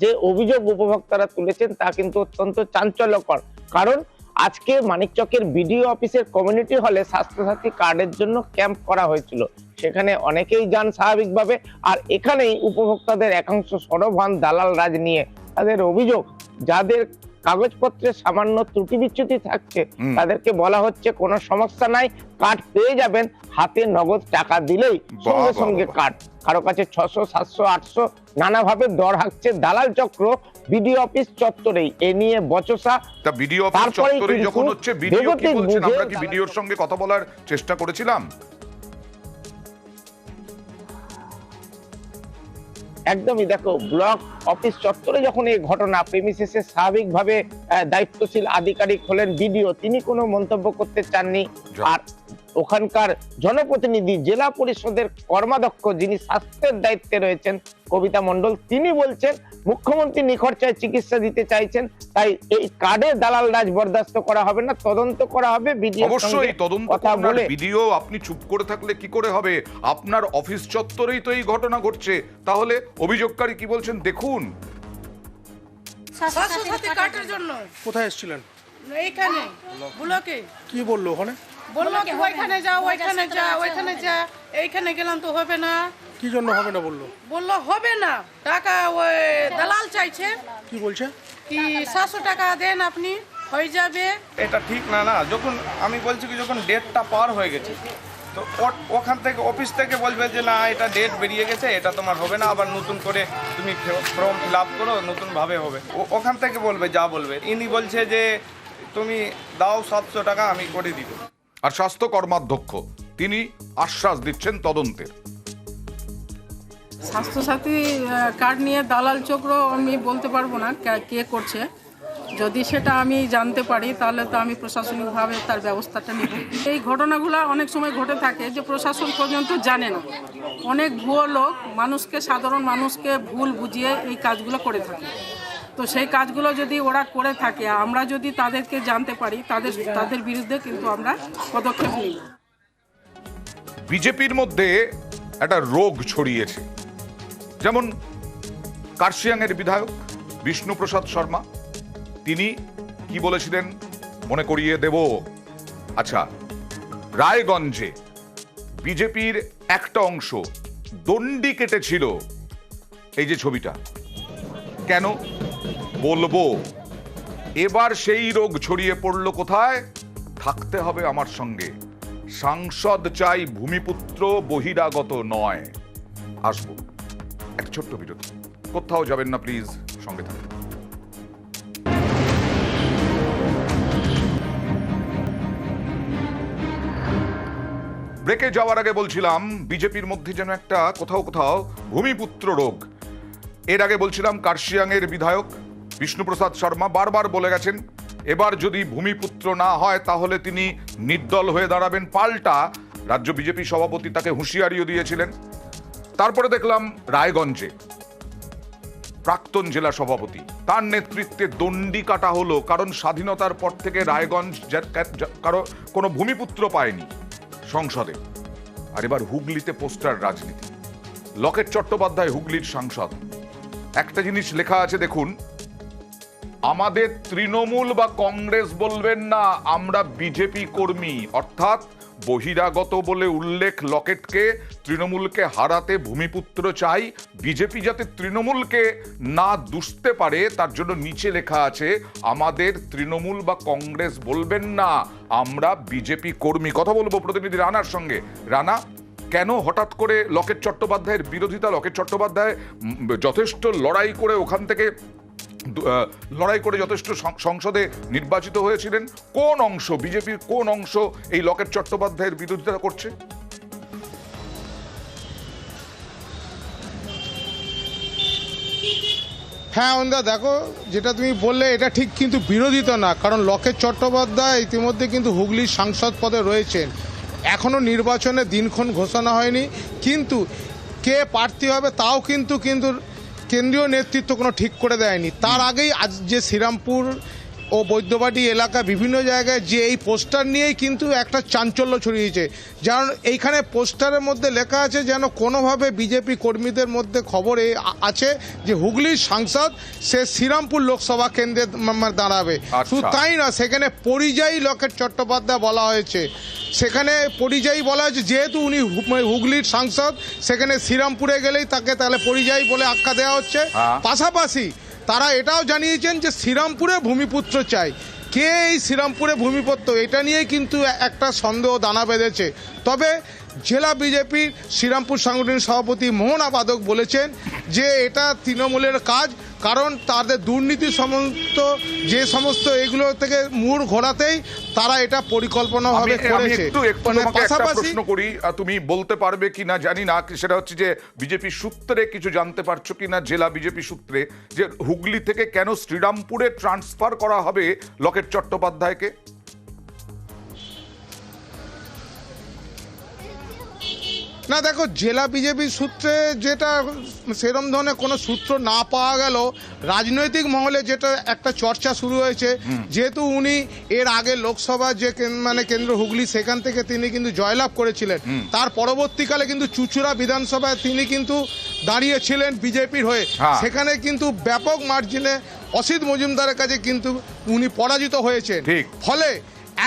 যে অভিযোগ উপভোক্তারা তুলেছেন তা কিন্তু অত্যন্ত চাঞ্চল্যকর। কারণ আজকে মানিকচকের বিডিও অফিসের কমিউনিটি হলে স্বাস্থ্যসাথী কার্ডের জন্য ক্যাম্প করা হয়েছিল। সেখানে অনেকেই যান স্বাভাবিকভাবে, আর এখানেই উপভোক্তাদের একাংশ সরব হন দালাল রাজ নিয়ে। তাদের অভিযোগ, যাদের কাগজপত্রে সামান্য ত্রুটি বিচ্যুতি থাকছে তাদেরকে বলা হচ্ছে কোনো সমস্যা নাই, কার্ড পেয়ে যাবেন, হাতে নগদ টাকা দিলেই সঙ্গে সঙ্গে কার্ড। কারো কাছে 600, 700, 800 নানাভাবে দর হাঁকছে দালাল চক্র বিডিও অফিস চত্বরেই। এ নিয়ে বচসা। তা বিডিও অফিস চত্বরে যখন হচ্ছে, বিডিও কি বলছেন? আমরা কি বিডিওর সঙ্গে কথা বলার চেষ্টা করেছিলাম? একদমই, দেখো, ব্লক অফিস চত্বরে যখন এই ঘটনা, প্রেমিসিসে স্বাভাবিকভাবে দায়িত্বশীল আধিকারিক হলেন বিডিও, তিনি কোনো মন্তব্য করতে চাননি। আর ওখানকার জনপ্রতিনিধি, জেলা পরিষদের কর্মাধ্যক্ষ, যিনি স্বাস্থ্যের দায়িত্বে রয়েছেন, কবিতা মণ্ডল, তিনি বলছেন মুখ্যমন্ত্রী নিখরচায় চিকিৎসা দিতে চাইছেন, তাই এই কার্ডে দালাল রাজ বরদাস্ত করা হবে না, তদন্ত করা হবে। অবশ্যই তদন্ত কথা বলে ভিডিও আপনি চুপ করে থাকলে কি করে হবে? আপনার অফিস চত্বরেই তো এই ঘটনা ঘটছে। তাহলে অভিযোগকারী কি বলছেন দেখুন। স্বাস্থ্যসাথী কার্ডের জন্য কোথায় এসেছিলেন? এইখানে ব্লকে। কি বললো ওখানে? বললো কি ওইখানে যা, ওইখানে যা, ওইখানে যা। এইখানে গেলাম তো হবে না। কি জন্য হবে না বললো? বললো হবে না, টাকা ওই দালাল চাইছে। কি বলছে? কি 700 টাকা দেন আপনি, হয়ে যাবে। এটা ঠিক না। যখন আমি বলছি কি, যখন ডেটটা পার হয়ে গেছে, তো ওখান থেকে অফিস থেকে বলবে যে না, এটা ডেট বেরিয়ে গেছে, এটা তোমার হবে না, আবার নতুন করে তুমি ফর্ম ফিল আপ করো, নতুনভাবে হবে। ওখান থেকে বলবে, যা বলবে। ইনি বলছে যে তুমি দাও 700 টাকা, আমি করে দিব। আর স্বাস্থ্য কর্মাধ্যক্ষ তিনি আশ্বাস দিচ্ছেন তদন্তের। স্বাস্থ্যসাথী কার্ড নিয়ে দালাল চক্র আমি বলতে পারবো না কে করছে। যদি সেটা আমি জানতে পারি তাহলে তো আমি প্রশাসনিকভাবে তার ব্যবস্থাটা নিব। এই ঘটনাগুলো অনেক সময় ঘটে থাকে যে প্রশাসন পর্যন্ত জানে না। অনেক ভুয়ো লোক সাধারণ মানুষকে ভুল বুঝিয়ে এই কাজগুলো করে থাকে। তো সেই কাজগুলো যদি ওরা করে থাকে, আমরা যদি তাদেরকে জানতে পারি, তাদের বিরুদ্ধে কিন্তু আমরা পদক্ষেপ নিই। বিজেপির মধ্যে একটা রোগ ছড়িয়েছে। যেমন কার্শিয়াংয়ের বিধায়ক বিষ্ণুপ্রসাদ শর্মা, তিনি কি বলেছিলেন মনে করিয়ে দেব। আচ্ছা, রায়গঞ্জে বিজেপির একটা অংশ দণ্ডি কেটেছিল, এই যে ছবিটা, কেন বলবো। এবার সেই রোগ ছড়িয়ে পড়লো কোথায়? থাকতে হবে আমার সঙ্গে। সাংসদ চাই ভূমিপুত্র, বহিরাগত নয়। আসবো এক ছোট্ট বিরতি, কোথাও যাবেন না প্লিজ, সঙ্গে থাকুন। ব্রেকে যাওয়ার আগে বলছিলাম বিজেপির মধ্যে যেন একটা কোথাও কোথাও ভূমিপুত্র রোগ। এর আগে বলছিলাম কার্শিয়াংয়ের বিধায়ক বিষ্ণুপ্রসাদ শর্মা বারবার বলে গেছেন এবার যদি ভূমিপুত্র না হয় তাহলে তিনি নির্দল হয়ে দাঁড়াবেন। পাল্টা রাজ্য বিজেপি সভাপতি তাকে হুঁশিয়ারিও দিয়েছিলেন। তারপরে দেখলাম রায়গঞ্জে প্রাক্তন জেলা সভাপতি, তার নেতৃত্বে দণ্ডি কাটা হলো, কারণ স্বাধীনতার পর থেকে রায়গঞ্জ কারো কোনো ভূমিপুত্র পায়নি সংসদে। আর এবার হুগলিতে পোস্টার রাজনীতি। লকেট চট্টোপাধ্যায় হুগলির সাংসদ। একটা জিনিস লেখা আছে দেখুন, আমাদের তৃণমূল বা কংগ্রেস বলবেন না, আমরা বিজেপি কর্মী। অর্থাৎ বহিরাগত বলে উল্লেখ লকেটকে, তৃণমূলকে হারাতে ভূমিপুত্র চাই। বিজেপি যাতে তৃণমূলকে না দুষতে পারে তার জন্য নিচে লেখা আছে আমাদের তৃণমূল বা কংগ্রেস বলবেন না, আমরা বিজেপি কর্মী। কথা বলবো প্রতিনিধি রানার সঙ্গে। রানা, কেন হঠাৎ করে লকেট চট্টোপাধ্যায়ের বিরোধিতা? লকেট চট্টোপাধ্যায় যথেষ্ট লড়াই করে ওখান থেকে যথেষ্ট সংসদে নির্বাচিত হয়েছিলেন। কোন অংশ, বিজেপির কোন অংশ এই লকেট চট্টোপাধ্যায়ের বিরোধিতা করছে? হ্যাঁ অন্দা, দেখো যেটা তুমি বললে এটা ঠিক, কিন্তু বিরোধিতা না, কারণ লকেট চট্টোপাধ্যায় ইতিমধ্যে কিন্তু হুগলির সাংসদ পদে রয়েছেন। এখনও নির্বাচনের দিনক্ষণ ঘোষণা হয়নি, কিন্তু কে প্রার্থী হবে তাও কিন্তু কেন্দ্রীয় নেতৃত্ব কোনো ঠিক করে দেয়নি। তার আগেই আজ যে শ্রীরামপুর ও বৈদ্যবাটি এলাকা বিভিন্ন জায়গায় যে এই পোস্টার নিয়েই কিন্তু একটা চাঞ্চল্য ছড়িয়েছে। যেমন এইখানে পোস্টারের মধ্যে লেখা আছে যেন কোনোভাবে বিজেপি কর্মীদের মধ্যে খবরে আছে যে হুগলির সাংসদ সে শ্রীরামপুর লোকসভা কেন্দ্রে দাঁড়াবে। শুধু তাই না, সেখানে পরিযায়ী লকেট চট্টোপাধ্যায় বলা হয়েছে। সেখানে পরিযায়ী বলা হয়েছে, যেহেতু উনি হুগলির সাংসদ, সেখানে শ্রীরামপুরে গেলেই তাকে তাহলে পরিযায়ী বলে আখ্যা দেওয়া হচ্ছে। পাশাপাশি তারা এটাও জানিয়েছেন যে শ্রীরামপুরে ভূমিপুত্র চাই। কে এই শ্রীরামপুরে ভূমিপুত্র, এটা নিয়েই কিন্তু একটা সন্দেহ দানা বেঁধেছে। তবে জেলা বিজেপির শ্রীরামপুর সাংগঠনিক সভাপতি মোহন আবাদক বলেছেন যে এটা তৃণমূলের কাজ, কারণ তাদের দুর্নীতি যে সমস্ত এগুলো থেকে মুড় ঘোরাতেই তারা এটা পরিকল্পনাভাবে করেছে। পাশাপাশি প্রশ্ন করি, তুমি বলতে পারবে কি না জানি না, সেটা হচ্ছে যে বিজেপি সূত্রে কিছু জানতে পারছো কি না, জেলা বিজেপি সূত্রে, যে হুগলি থেকে কেন শ্রীরামপুরে ট্রান্সফার করা হবে লকেট চট্টোপাধ্যায়কে? না দেখো, জেলা বিজেপির সূত্রে যেটা সেরম ধরনের কোনো সূত্র না পাওয়া গেল, রাজনৈতিক মহলে যেটা একটা চর্চা শুরু হয়েছে, যেহেতু উনি এর আগে লোকসভা যে কেন্দ্র হুগলি, সেখান থেকে তিনি কিন্তু জয়লাভ করেছিলেন। তার পরবর্তীকালে কিন্তু চুচুড়া বিধানসভায় তিনি কিন্তু দাঁড়িয়েছিলেন বিজেপির হয়ে, সেখানে কিন্তু ব্যাপক মার্জিনে অসিত মজুমদারের কাছে কিন্তু উনি পরাজিত হয়েছেন। ফলে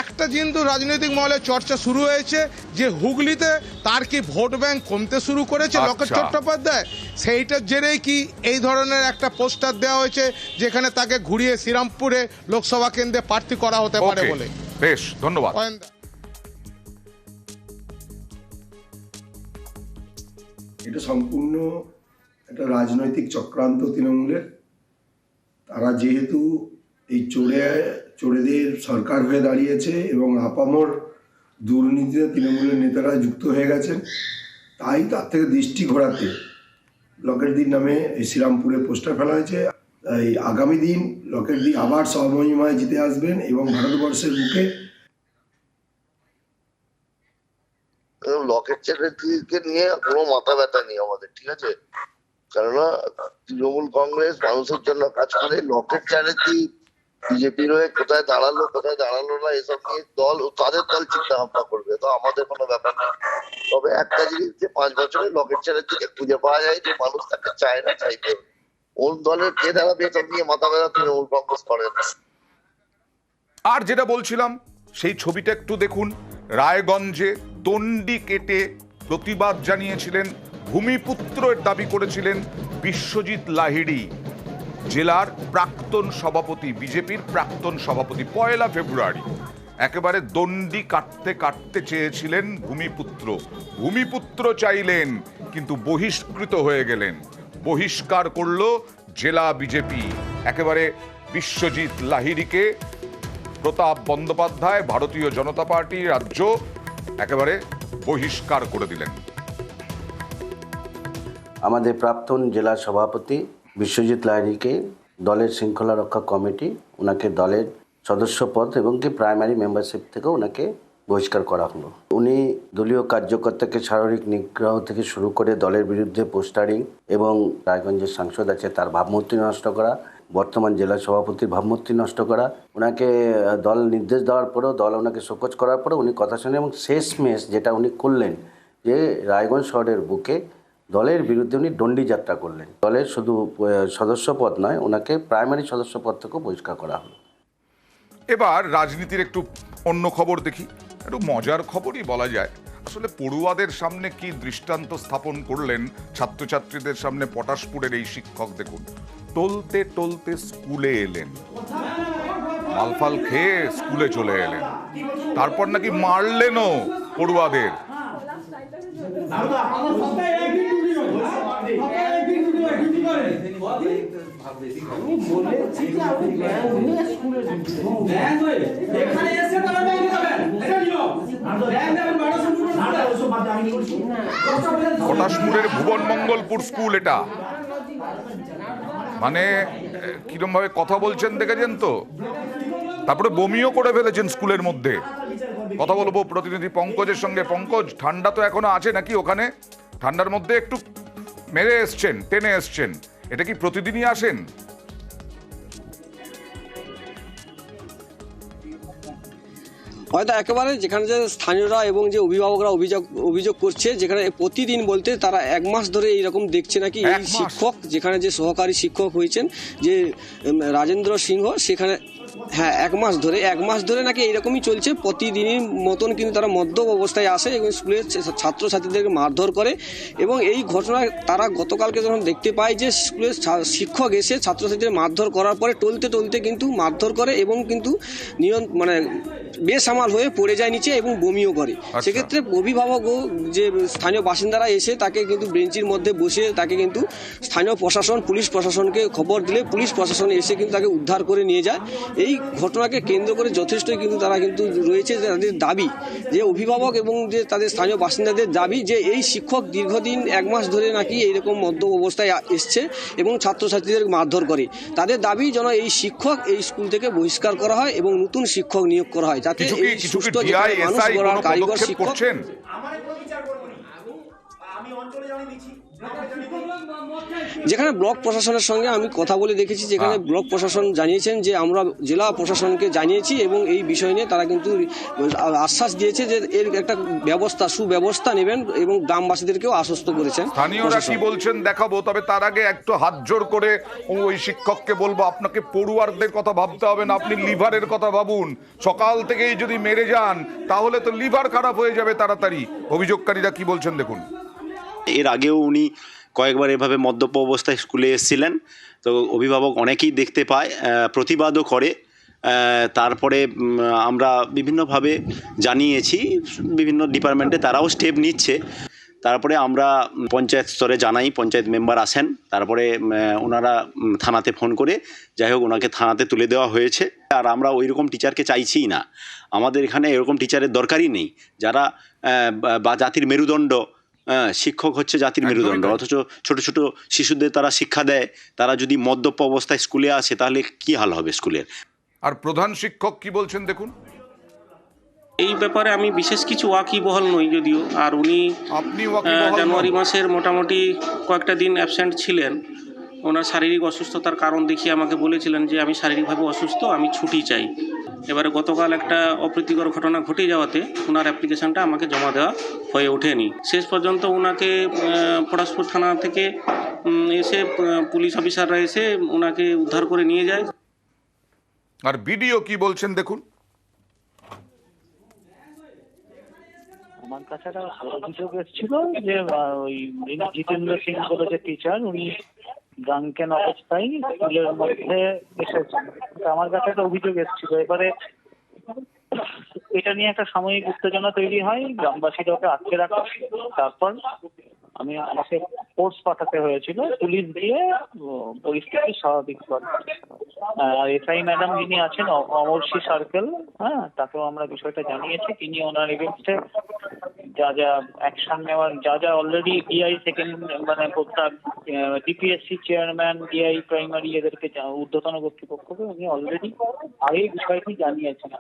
একটা কিন্তু রাজনৈতিক মহলে চর্চা শুরু হয়েছে যে হুগলিতে তার কি ভোট ব্যাংক কমতে শুরু করেছে লকেট চট্টোপাধ্যায়, সেইটার জেরেই কি এই ধরনের একটা পোস্টার দেওয়া হয়েছে যেখানে তাকে ঘুরিয়ে শ্রীরামপুরে লোকসভা কেন্দ্রে প্রার্থী করা হতে পারে বলে। বেশ, ধন্যবাদ। এটা সম্পূর্ণ একটা রাজনৈতিক চক্রান্ত তৃণমূলের। তারা যেহেতু এই চোরেদের সরকার হয়ে দাঁড়িয়েছে এবং আপামর দুর্নীতিতে তৃণমূলের নেতারা যুক্ত হয়ে গেছেন, তাই তার থেকে দৃষ্টি ঘোরাতে লকেটদির নামে এই শ্রীরামপুরে পোস্টার ফেলা হয়েছে। এই আগামী দিন লকেটদি আবার স্বমহিমায় জিতে আসবেন এবং ভারতবর্ষের বুকে লকেট চ্যাটার্জিকে নিয়ে কোনো মাথা ব্যথা নেই আমাদের, ঠিক আছে? কেননা তৃণমূল কংগ্রেস মানুষের জন্য কাজ করে। লকেট চ্যাটার্জি বিজেপির হয়ে কোথায় দাঁড়ালো না এসব নিয়ে তাদের দল চিন্তা ভাবনা করবে, তো আমাদের কোনো ব্যাপার নেই। তবে একটা জিনিস, যে 5 বছরে লকেট চ্যাটার্জিকে খুঁজে পাওয়া যায় যে মানুষ তাকে চায় না, চাইবে কোন দলের কে দাঁড়াবে এসব নিয়ে মাথা ব্যথা তৃণমূল কংগ্রেস করে না। আর যেটা বলছিলাম সেই ছবিটা একটু দেখুন। রায়গঞ্জে দণ্ডি কেটে প্রতিবাদ জানিয়েছিলেন, ভূমিপুত্রের দাবি করেছিলেন বিশ্বজিৎ লাহিড়ী, জেলার প্রাক্তন সভাপতি, বিজেপির প্রাক্তন সভাপতি। 1 ফেব্রুয়ারি একেবারে দণ্ডি কাটতে চেয়েছিলেন ভূমিপুত্র চাইলেন, কিন্তু বহিষ্কৃত হয়ে গেলেন। বহিষ্কার করলো জেলা বিজেপি একেবারে বিশ্বজিৎ লাহিড়ীকে। প্রতাপ বন্দ্যোপাধ্যায়, ভারতীয় জনতা পার্টি রাজ্য একেবারে বহিষ্কার করে দিলেন। আমাদের প্রাক্তন জেলা সভাপতি বিশ্বজিৎ লাহিড়ীকে দলের শৃঙ্খলা রক্ষা কমিটি ওনাকে দলের সদস্য পদ এবং কি প্রাইমারি মেম্বারশিপ থেকে ওনাকে বহিষ্কার করা হলো। উনি দলীয় কার্যকর্তাকে শারীরিক নিগ্রহ থেকে শুরু করে দলের বিরুদ্ধে পোস্টারিং এবং রায়গঞ্জের সাংসদ আছে তার ভাবমূর্তি নষ্ট করা, বর্তমান জেলা সভাপতির ভাবমূর্তি নষ্ট করা, ওনাকে দল নির্দেশ দেওয়ার পরেও দল ওনাকে শোকজ করার পরেও উনি কথা শুনে এবং শেষমেশ যেটা উনি করলেন যে রায়গঞ্জ শহরের বুকে দলের বিরুদ্ধে উনি দণ্ডি যাত্রা করলেন। দলের শুধু সদস্য পদ নয়, ওনাকে প্রাইমারি সদস্য পদ থেকেও বহিষ্কার করা হলো। এবার রাজনীতির একটু অন্য খবর দেখি, একটু মজার খবরই বলা যায়। আসলে পড়ুয়াদের সামনে কি দৃষ্টান্ত স্থাপন করলেন ছাত্রছাত্রীদের সামনে পটাশপুরের এই শিক্ষক। দেখুন, টলতে টলতে স্কুলে এলেন, মালফাল খেয়ে স্কুলে চলে এলেন, তারপর নাকি মারলেনও পড়ুয়াদের। পটাশপুরের ভুবন মঙ্গলপুর স্কুল এটা। মানে কিরম ভাবে কথা বলছেন দেখেছেন তো, তারপরে বমিও করে ফেলেছেন স্কুলের মধ্যে। কথা বলবো প্রতিনিধি পঙ্কজের সঙ্গে। পঙ্কজ, ঠান্ডা তো এখনো আছে নাকি ওখানে? ঠান্ডার মধ্যে একটু মেরে এসছেন, টেনে এসছেন, এটা কি প্রতিদিনই আসেন? হয়তো একেবারে যেখানে যে স্থানীয়রা এবং যে অভিভাবকরা অভিযোগ করছে, যেখানে প্রতিদিন বলতে তারা 1 মাস ধরে এইরকম দেখছে নাকি এই শিক্ষক, যেখানে যে সহকারী শিক্ষক হয়েছেন যে রাজেন্দ্র সিংহ, সেখানে হ্যাঁ 1 মাস ধরে নাকি এইরকমই চলছে। প্রতিদিনই মতন কিন্তু তারা মদ্যপ অবস্থায় আসে এবং স্কুলের ছাত্রছাত্রীদেরকে মারধর করে। এবং এই ঘটনায় তারা গতকালকে যখন দেখতে পায় যে স্কুলের শিক্ষক এসে ছাত্রছাত্রীদের মারধর করার পরে টলতে কিন্তু মারধর করে এবং কিন্তু মানে বেসামাল হয়ে পড়ে যায় নিচে এবং বমিও করে। সেক্ষেত্রে অভিভাবক ও যে স্থানীয় বাসিন্দারা এসে তাকে কিন্তু বেঞ্চির মধ্যে বসে তাকে কিন্তু স্থানীয় প্রশাসন, পুলিশ প্রশাসনকে খবর দিলে পুলিশ প্রশাসন এসে কিন্তু তাকে উদ্ধার করে নিয়ে যায়। এই ঘটনাকে কেন্দ্র করে যথেষ্টই কিন্তু তারা কিন্তু রয়েছে যে তাদের দাবি, যে অভিভাবক এবং যে তাদের স্থানীয় বাসিন্দাদের দাবি যে এই শিক্ষক দীর্ঘদিন 1 মাস ধরে নাকি এইরকম মদ্য অবস্থায় এসছে এবং ছাত্রছাত্রীদের মারধর করে। তাদের দাবি যেন এই শিক্ষক এই স্কুল থেকে বহিষ্কার করা হয় এবং নতুন শিক্ষক নিয়োগ করা হয়, যাতে এই সুষ্ঠু মানুষ গড়ার কারিগর শিক্ষক। যেখানে ব্লক প্রশাসনের সঙ্গে আমি কথা বলে দেখেছি, যেখানে ব্লক প্রশাসন জানিয়েছেন যে আমরা জেলা প্রশাসনকে জানিয়েছি এবং এই বিষয় নিয়ে তারা কিন্তু আশ্বাস দিয়েছে যে এর একটা সুব্যবস্থা নেবেন এবং গ্রামবাসীদেরকেও আশ্বস্ত করেছেন। স্থানীয়রা কি বলছেন দেখাবো, তবে তার আগে একটু হাত জোর করে ওই শিক্ষককে বলবো, আপনাকে পড়ুয়ারদের কথা ভাবতে হবে না, আপনি লিভারের কথা ভাবুন। সকাল থেকেই যদি মেরে যান তাহলে তো লিভার খারাপ হয়ে যাবে তাড়াতাড়ি। অভিযোগকারীরা কি বলছেন দেখুন। এর আগেও উনি কয়েকবার এভাবে মদ্যপ অবস্থায় স্কুলে এসেছিলেন, তো অভিভাবক অনেকেই দেখতে পায়, প্রতিবাদও করে। তারপরে আমরা বিভিন্নভাবে জানিয়েছি, বিভিন্ন ডিপার্টমেন্টে তারাও স্টেপ নিচ্ছে। তারপরে আমরা পঞ্চায়েত স্তরে জানাই, পঞ্চায়েত মেম্বার আসেন, তারপরে ওনারা থানাতে ফোন করে যাই হোক ওনাকে থানাতে তুলে দেওয়া হয়েছে। আর আমরা ওই রকম টিচারকে চাইছিই না, আমাদের এখানে এরকম টিচারের দরকারই নেই, যারা বা জাতির মেরুদণ্ড। শিক্ষক হচ্ছে জাতির মেরুদণ্ড, অথচ ছোট ছোট শিশুদের তারা শিক্ষা দেয়, তারা যদি মদ্যপ অবস্থায় স্কুলে আসে তাহলে কি হাল হবে স্কুলের। আর প্রধান শিক্ষক কি বলছেন দেখুন। এই ব্যাপারে আমি বিশেষ কিছু ওয়াকিবহাল নই যদিও, আর উনি জানুয়ারি মাসের মোটামুটি কয়েকটা দিন অ্যাবসেন্ট ছিলেন। ওনার শারীরিক অসুস্থতার কারণ দেখিয়ে আমাকে বলেছিলেন যে আমি শারীরিকভাবে অসুস্থ, আমি ছুটি চাই। এবারে গতকাল একটা অপ্রীতিকর ঘটনা ঘটে যাওয়াতে ওনার অ্যাপ্লিকেশনটা আমাকে জমা দেওয়া হয়ে ওঠেনি। শেষ পর্যন্ত ওনাকে পলাশপুর থানা থেকে এসে পুলিশ অফিসাররা এসে ওনাকে উদ্ধার করে নিয়ে যায়। আর বিডিও কি বলছেন দেখুন। আমার কাছে একটা অভিযোগ এসেছিল যে ওই জিতেন্দ্র সিং বলে যে টিচার, উনি ড্রাঙ্কেন অবস্থায় স্কুলের মধ্যে এসেছেন। আমার কাছে একটা অভিযোগ এসেছিল। এবারে এটা নিয়ে একটা সাময়িক উত্তেজনা তৈরি হয়, গ্রামবাসীরা ওকে আটকে রাখে। তারপর আমাকে ফোর্স পাঠাতে হয়েছিল, পুলিশ দিয়ে পরিস্থিতি স্বাভাবিক করে। আর এসআই ম্যাডাম যিনি আছেন অমরশী সার্কেল, তাকেও আমরা বিষয়টা জানিয়েছি। তিনি ওনার এগেনস্টে যা যা অ্যাকশন নেওয়ার, যা অলরেডি ডিআই সেকেন্ড মানে ডিপিএসসি চেয়ারম্যান, ডিআই প্রাইমারি এদেরকে ঊর্ধ্বতন কর্তৃপক্ষকে উনি অলরেডি আগেই বিষয়টি জানিয়েছেন।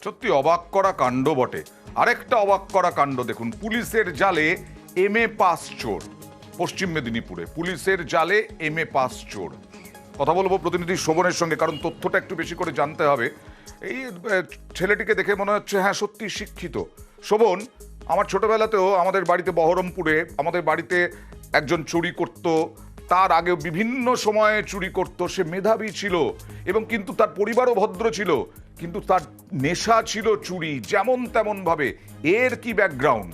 সত্যি অবাক করা কাণ্ড বটে। আরেকটা অবাক করা কাণ্ড দেখুন, পুলিশের জালে MA পাস চোর। পশ্চিম মেদিনীপুরে পুলিশের জালে MA পাস চোর। কথা বলবো প্রতিনিধি শোভনের সঙ্গে, কারণ তথ্যটা একটু বেশি করে জানতে হবে। এই ছেলেটিকে দেখে মনে হচ্ছে হ্যাঁ সত্যি শিক্ষিত। শোভন, আমার ছোটবেলাতেও আমাদের বাড়িতে বহরমপুরে আমাদের বাড়িতে একজন চুরি করত, তার আগে বিভিন্ন সময়ে চুরি করত। সে মেধাবী ছিল এবং কিন্তু তার পরিবারও ভদ্র ছিল, কিন্তু তার নেশা ছিল চুরি যেমন তেমন ভাবে। এর কি ব্যাকগ্রাউন্ড?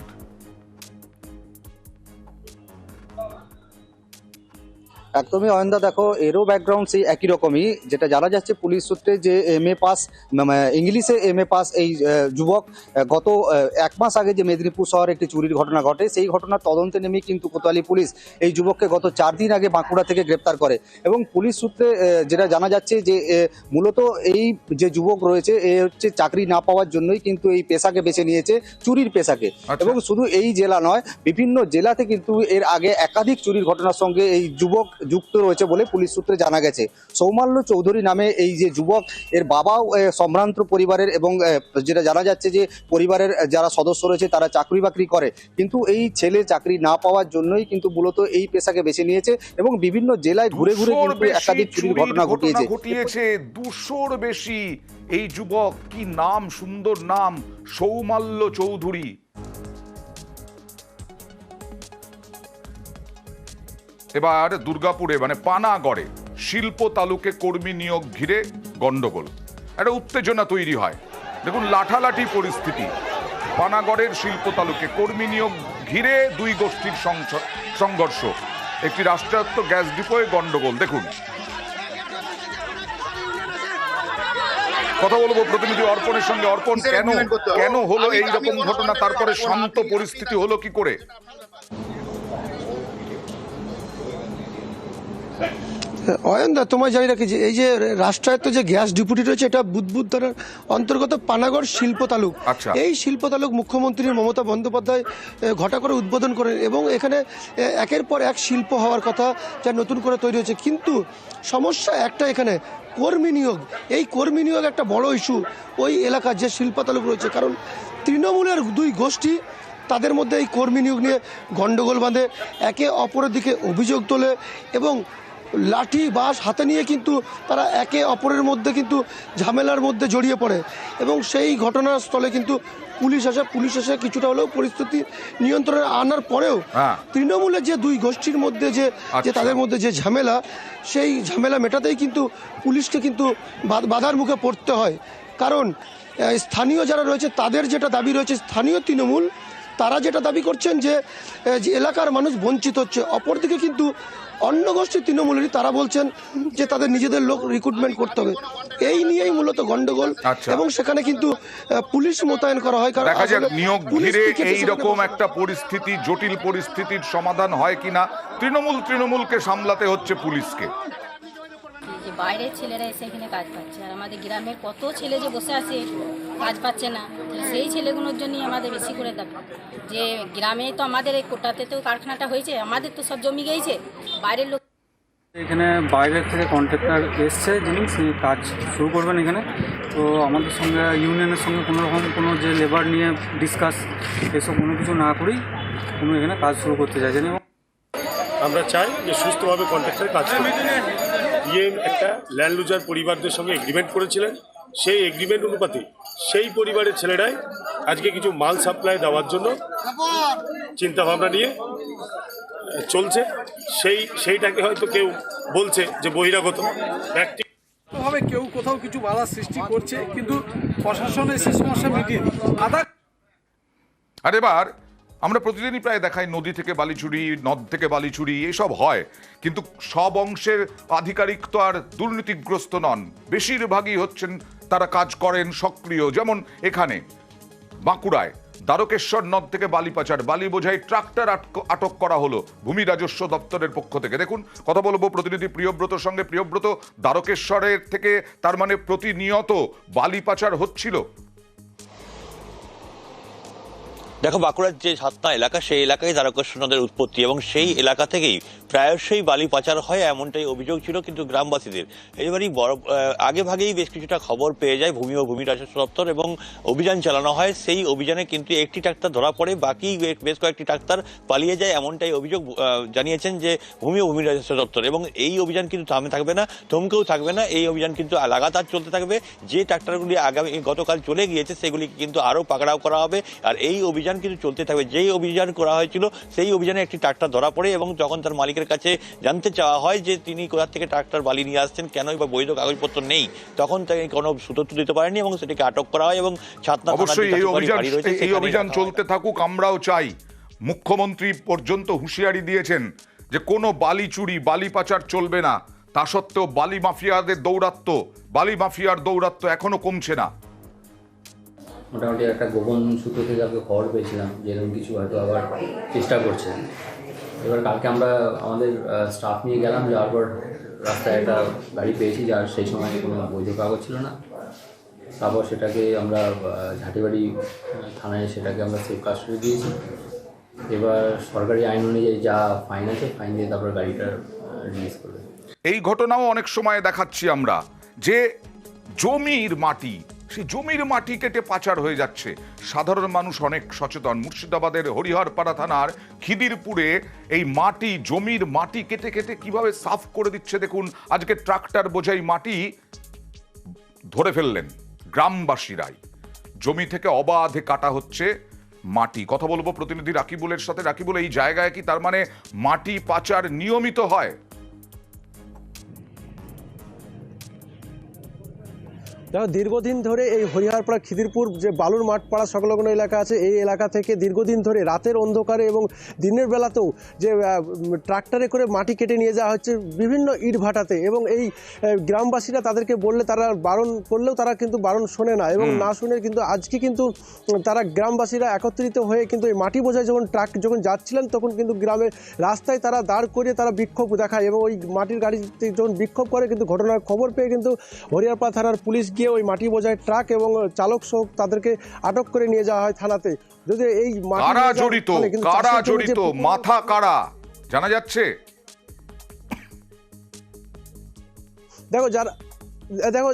একদমই অয়ন্দা, দেখো এরও ব্যাকগ্রাউন্ড সেই একই রকমই, যেটা জানা যাচ্ছে পুলিশ সূত্রে যে MA পাস, ইংলিশে MA পাস এই যুবক গত 1 মাস আগে যে মেদিনীপুর শহরে একটি চুরির ঘটনা ঘটে, সেই ঘটনার তদন্তে নেমে কিন্তু কোতোয়ালি পুলিশ এই যুবককে গত 4 দিন আগে বাঁকুড়া থেকে গ্রেপ্তার করে। এবং পুলিশ সূত্রে যেটা জানা যাচ্ছে যে মূলত এই যে যুবক রয়েছে এ হচ্ছে চাকরি না পাওয়ার জন্যই কিন্তু এই পেশাকে বেছে নিয়েছে, চুরির পেশাকে। এবং শুধু এই জেলা নয়, বিভিন্ন জেলাতে কিন্তু এর আগে একাধিক চুরির ঘটনার সঙ্গে এই যুবক যুক্ত রয়েছে বলে পুলিশ সূত্রে জানা গেছে। সৌমাল্য চৌধুরী নামে এই যে যুবক, এর বাবাও সম্ভ্রান্ত পরিবারের, এবং যেটা জানা যাচ্ছে যে পরিবারের যারা সদস্য রয়েছে তারা চাকরি বাকরি করে, কিন্তু এই ছেলে চাকরি না পাওয়ার জন্যই কিন্তু মূলত এই পেশাকে বেছে নিয়েছে এবং বিভিন্ন জেলায় ঘুরে ঘুরে কিন্তু একাধিক চুরির ঘটনা ঘটিয়েছে। 200-র বেশি। এই যুবক, কি নাম, সুন্দর নাম, সৌমাল্য চৌধুরী। এবার দুর্গাপুরে মানে পানাগড়ে শিল্প তালুকে কর্মী নিয়োগ ঘিরে গন্ডগোল, একটা উত্তেজনা তৈরি হয়। দেখুন, লাঠালাঠি পরিস্থিতি। পানাগড়ের শিল্প তালুকে কর্মী নিয়োগ ঘিরে দুই গোষ্ঠীর সংঘর্ষ। একটি রাষ্ট্রায়ত্ত গ্যাস ডিপোয় গন্ডগোল। দেখুন, কথা বলবো প্রতিনিধি অর্পণের সঙ্গে। অর্পণ, কেন হলো এই রকম ঘটনা, তারপরে শান্ত পরিস্থিতি হলো কি করে? অয়নদা, তোমায় জানি রাখি যে এই যে রাষ্ট্রায়ত্ত যে গ্যাস ডিপুটি রয়েছে, এটা বুদবুদ থানার অন্তর্গত পানাগড় শিল্প তালুক। এই শিল্প তালুক মুখ্যমন্ত্রী মমতা বন্দ্যোপাধ্যায় ঘটা করে উদ্বোধন করেন এবং এখানে একের পর এক শিল্প হওয়ার কথা যা নতুন করে তৈরি হয়েছে। কিন্তু সমস্যা একটা, এখানে কর্মী নিয়োগ। এই কর্মী নিয়োগ একটা বড় ইস্যু ওই এলাকার যে শিল্প তালুক রয়েছে, কারণ তৃণমূলের দুই গোষ্ঠী তাদের মধ্যে এই কর্মী নিয়োগ নিয়ে গন্ডগোল বাঁধে, একে অপরের দিকে অভিযোগ তোলে এবং লাঠি বাঁশ হাতে নিয়ে কিন্তু তারা একে অপরের মধ্যে কিন্তু ঝামেলার মধ্যে জড়িয়ে পড়ে এবং সেই ঘটনাস্থলে কিন্তু পুলিশ এসে কিছুটা হলেও পরিস্থিতি নিয়ন্ত্রণে আনার পরেও তৃণমূলের যে দুই গোষ্ঠীর মধ্যে যে তাদের মধ্যে যে ঝামেলা, সেই ঝামেলা মেটাতেই কিন্তু পুলিশকে কিন্তু বাধার মুখে পড়তে হয়। কারণ স্থানীয় যারা রয়েছে তাদের যেটা দাবি রয়েছে, স্থানীয় তৃণমূল তারা যেটা দাবি করছেন যে এলাকার মানুষ বঞ্চিত হচ্ছে, অপরদিকে কিন্তু অন্য গোষ্ঠীর তৃণমূলেরই তারা বলছেন যে তাদের নিজেদের লোক রিক্রুটমেন্ট করতে হবে। এই নিয়েই মূলত গন্ডগোল এবং সেখানে কিন্তু পুলিশ মোতায়েন করা হয়। কারণ দেখা যাক নিয়োগ ঘিরে এইরকম একটা পরিস্থিতি, জটিল পরিস্থিতির সমাধান হয় কিনা। তৃণমূলকে সামলাতে হচ্ছে পুলিশকে। বাইরের ছেলেরা এসে এখানে কাজ পাচ্ছে, আর আমাদের গ্রামের কত ছেলে যে বসে আছে কাজ পাচ্ছে না, সেই ছেলেগুলোর জন্যই আমাদের বেশি করে দাবি যে গ্রামে তো আমাদের এই কোটাতে তো কারখানাটা হয়েছে, আমাদের তো সব জমি গিয়েছে, বাইরের লোক এখানে বাইরের থেকে কন্ট্রাক্টর এসছে, যিনি কাজ শুরু করবেন এখানে। তো আমাদের সঙ্গে ইউনিয়নের সঙ্গে কোনো রকম কোনো যে লেবার নিয়ে ডিসকাস এসব কোনো কিছু না করেই এখানে কাজ শুরু করতে চাইছেন। এবং আমরা চাই যে সুস্থভাবে কন্ট্রাক্টর কাজ করবে। একটা ল্যান্ড লুজার পরিবারদের সঙ্গে এগ্রিমেন্ট করেছিলেন, সেই এগ্রিমেন্ট অনুপাতে সেই পরিবারের ছেলেরাই আজকে কিছু মাল সাপ্লাই দেওয়ার জন্য চিন্তাভাবনা নিয়ে চলছে। সেইটাকে হয়তো কেউ বলছে যে বহিরাগত ব্যক্তি ভাবে কেউ কোথাও কিছু বাধার সৃষ্টি করছে, কিন্তু প্রশাসন এসে সমস্যা মিটিয়ে আর এবার আমরা প্রতিদিনই প্রায় দেখাই নদী থেকে বালি চুরি, নদ থেকে বালি চুরি, এসব হয়, কিন্তু সব অংশের আধিকারিক তো আর দুর্নীতিগ্রস্ত নন। বেশিরভাগই হচ্ছেন তারা কাজ করেন সক্রিয়। যেমন এখানে বাঁকুড়ায় দ্বারকেশ্বর নদ থেকে বালি পাচার, বালি বোঝাই ট্রাক্টর আটক করা হলো ভূমি রাজস্ব দপ্তরের পক্ষ থেকে। দেখুন, কথা বলবো প্রতিনিধি প্রিয়ব্রতর সঙ্গে। প্রিয়ব্রত, দ্বারকেশ্বরের থেকে তার মানে প্রতিনিয়ত বালি পাচার হচ্ছিল? দেখো, বাঁকুড়ার যে সাতটা এলাকা, সেই এলাকায় দ্বারকেশ্বর নদের উৎপত্তি এবং সেই এলাকা থেকেই প্রায়শই বালি পাচার হয়, এমনটাই অভিযোগ ছিল কিন্তু গ্রামবাসীদের। এবারই আগে ভাগেই বেশ কিছুটা খবর পেয়ে যায় ভূমি ও ভূমি রাজস্ব দপ্তর এবং অভিযান চালানো হয়। সেই অভিযানে কিন্তু একটি ট্রাক্টর ধরা পড়ে, বাকি বেশ কয়েকটি ট্রাক্টর পালিয়ে যায়, এমনটাই অভিযোগ জানিয়েছেন যে ভূমি ও ভূমি রাজস্ব দপ্তর। এবং এই অভিযান কিন্তু থামে থাকবে না, থমকেও থাকবে না, এই অভিযান কিন্তু লাগাতার চলতে থাকবে। যে ট্রাক্টরগুলি গতকাল চলে গিয়েছে সেগুলি কিন্তু আরও পাকড়াও করা হবে, আর এই অভিযান কিন্তু চলতে থাকবে। যেই অভিযান করা হয়েছিল সেই অভিযানে একটি ট্রাক্টর ধরা পড়ে এবং যখন তার মালিকের কাছে জানতে চাওয়া হয় যে তিনি কোথা থেকে ট্রাক্টর বালি নিয়ে আসছেন, কেনই বা বৈধ কাগজপত্র নেই, তখন তাকে কোনো সূত্র দিতে পারেনি এবং সেটাকে আটক করা হয়। এবং অবশ্যই এই অভিযান চলতে থাকুক, আমরাও চাই। মুখ্যমন্ত্রী পর্যন্ত হুঁশিয়ারি দিয়েছেন যে কোনো বালি চুরি, বালি পাচার চলবে না। তা সত্ত্বেও বালি মাফিয়ার দৌরাত্ম্য এখনো কমছে না। মোটামুটি একটা গোপন সূত্র থেকে কালকে খবর পেয়েছিলাম যে এরকম কিছু হয়তো আবার চেষ্টা করছে। এবার কালকে আমরা আমাদের স্টাফ নিয়ে গেলাম, যাওয়ার পর রাস্তায় একটা গাড়ি পেয়েছি যার সেই সময় কোনো বৈধ কাগজ ছিল না। তারপর সেটাকে আমরা ঝাঁটিবাড়ি থানায় সেটাকে আমরা সেফ কাস্টডি দিয়েছি। এবার সরকারি আইন অনুযায়ী যা ফাইন আছে ফাইন দিয়ে তারপর গাড়িটার রিলিজ করবে। এই ঘটনাও অনেক সময় দেখাচ্ছি আমরা যে জমির মাটি, সেই জমির মাটি কেটে পাচার হয়ে যাচ্ছে। সাধারণ মানুষ অনেক সচেতন। মুর্শিদাবাদের হরিহরপাড়া থানার খিদিরপুরে এই মাটি, জমির মাটি কেটে কেটে কিভাবে সাফ করে দিচ্ছে দেখুন। আজকে ট্রাক্টর বোঝাই মাটি ধরে ফেললেন গ্রামবাসীরাই। জমি থেকে অবাধে কাটা হচ্ছে মাটি। কথা বলবো প্রতিনিধি রাকিবুলের সাথে। রাকিবুল, এই জায়গায় কি তার মানে মাটি পাচার নিয়মিত হয়? দেখো, দীর্ঘদিন ধরে এই হরিহরপাড়া খিদিরপুর যে বালুর মাঠ পাড়া সংলগ্ন এলাকা আছে, এই এলাকা থেকে দীর্ঘদিন ধরে রাতের অন্ধকারে এবং দিনের বেলাতেও যে ট্রাক্টরে করে মাটি কেটে নিয়ে যাওয়া হচ্ছে বিভিন্ন ইট ভাটাতে, এবং এই গ্রামবাসীরা তাদেরকে বললে তারা বারণ করলেও তারা কিন্তু বারণ শোনে না, এবং না শুনে কিন্তু আজকে কিন্তু তারা গ্রামবাসীরা একত্রিত হয়ে কিন্তু এই মাটি বোঝায় যখন ট্রাক যখন যাচ্ছিলেন তখন কিন্তু গ্রামের রাস্তায় তারা দাঁড় করিয়ে তারা বিক্ষোভ দেখায়, এবং ওই মাটির গাড়িতে যখন বিক্ষোভ করে কিন্তু ঘটনার খবর পেয়ে কিন্তু হরিহরপাড়া থানার পুলিশ গিয়ে ওই মাটি বোঝায় ট্রাক এবং চালক সহ তাদেরকে আটক করে নিয়ে যাওয়া হয় থানাতে। যদি এই কারা জড়িত, মাথা কারা জানা যাচ্ছে? দেখো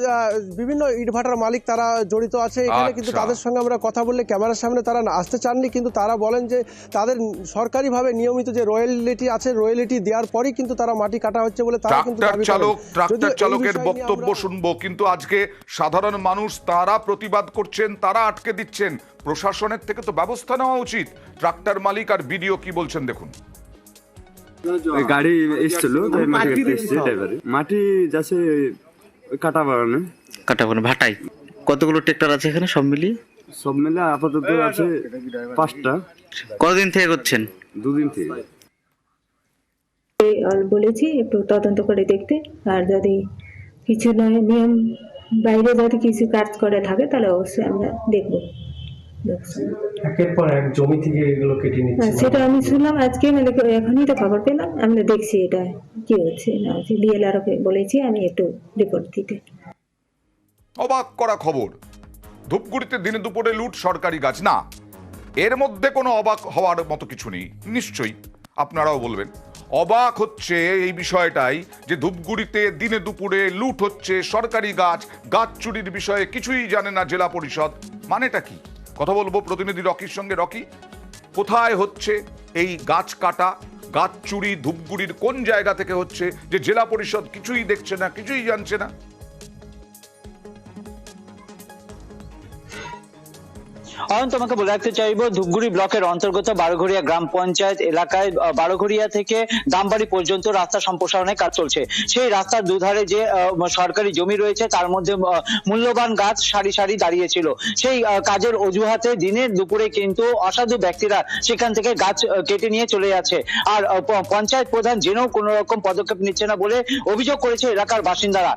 বিভিন্ন ইটভাটার মালিক তারা জড়িত আছে এখানে, কিন্তু তাদের সঙ্গে আমরা কথা বললে ক্যামেরার সামনে তারা আসতে চাননি, কিন্তু তারা বলেন যে তাদের সরকারিভাবে নিয়মিত যে রয়্যালিটি আছে, রয়্যালিটি দেওয়ার পরই কিন্তু তারা মাটি কাটা হচ্ছে বলে তারা কিন্তু ট্রাক্টর চালকের বক্তব্য শুনবো, কিন্তু আজকে সাধারণ মানুষ তারা প্রতিবাদ করছেন, তারা আটকে দিচ্ছেন। প্রশাসনের থেকে তো ব্যবস্থা নেওয়া উচিত। ট্রাক্টর মালিক আর বিডিও কি বলছেন দেখুন। গাড়ি এসছিল, মাটি যাচ্ছে কাটা বাগানে ভাটাই। কতগুলো ট্রাক্টর আছে এখানে সব মিলিয়ে? সব মিলে আপাতত আছে 5টা। কতদিন থেকে করছেন? 2 দিন থেকে। বলেছি একটু তদন্ত করে দেখতে, আর যদি কিছু নয় নিয়ম বাইরে যদি কিছু কাজ করে থাকে তাহলে অবশ্যই আমরা দেখব। একের পর এক জমি থেকে এগুলো কেটে নিচ্ছে, সেটা আমি শুনলাম আজকে, মানে এখনই তো খবর পেলাম, আমরা দেখছি এটা কি হচ্ছে না হচ্ছে। বিএলআরকে বলেছি আমি একটু রিপোর্ট দিতে। অবাক করা খবর, ধূপগুড়িতে দিনে দুপুরে লুট সরকারি গাছ। না, এর মধ্যে কোনো অবাক হওয়ার মতো কিছু নেই, নিশ্চয়ই আপনারাও বলবেন। অবাক হচ্ছে এই বিষয়টাই যে ধূপগুড়িতে দিনে দুপুরে লুট হচ্ছে সরকারি গাছ, গাছ চুরির বিষয়ে কিছুই জানে না জেলা পরিষদ। মানেটা কি? কথা বলবো প্রতিনিধি রকির সঙ্গে। রকি, কোথায় হচ্ছে এই গাছ কাটা, গাছ চুরি? ধূপগুড়ির কোন জায়গা থেকে হচ্ছে যে জেলা পরিষদ কিছুই দেখছে না, কিছুই জানছে না? অয়ন, তোমাকে বলে রাখতে চাইবো, ধূপগুড়ি ব্লকের অন্তর্গত বারোঘরিয়া গ্রাম পঞ্চায়েত এলাকায় বারোঘরিয়া থেকে দামবাড়ি পর্যন্ত রাস্তা সম্প্রসারণের কাজ চলছে। সেই রাস্তার দুধারে যে সরকারি জমি রয়েছে তার মধ্যে মূল্যবান গাছ সারি সারি দাঁড়িয়েছিল। সেই কাজের অজুহাতে দিনের দুপুরে কিন্তু অসাধু ব্যক্তিরা সেখান থেকে গাছ কেটে নিয়ে চলে যাচ্ছে, আর পঞ্চায়েত প্রধান জেনেও কোনো রকম পদক্ষেপ নিচ্ছে না বলে অভিযোগ করেছে এলাকার বাসিন্দারা।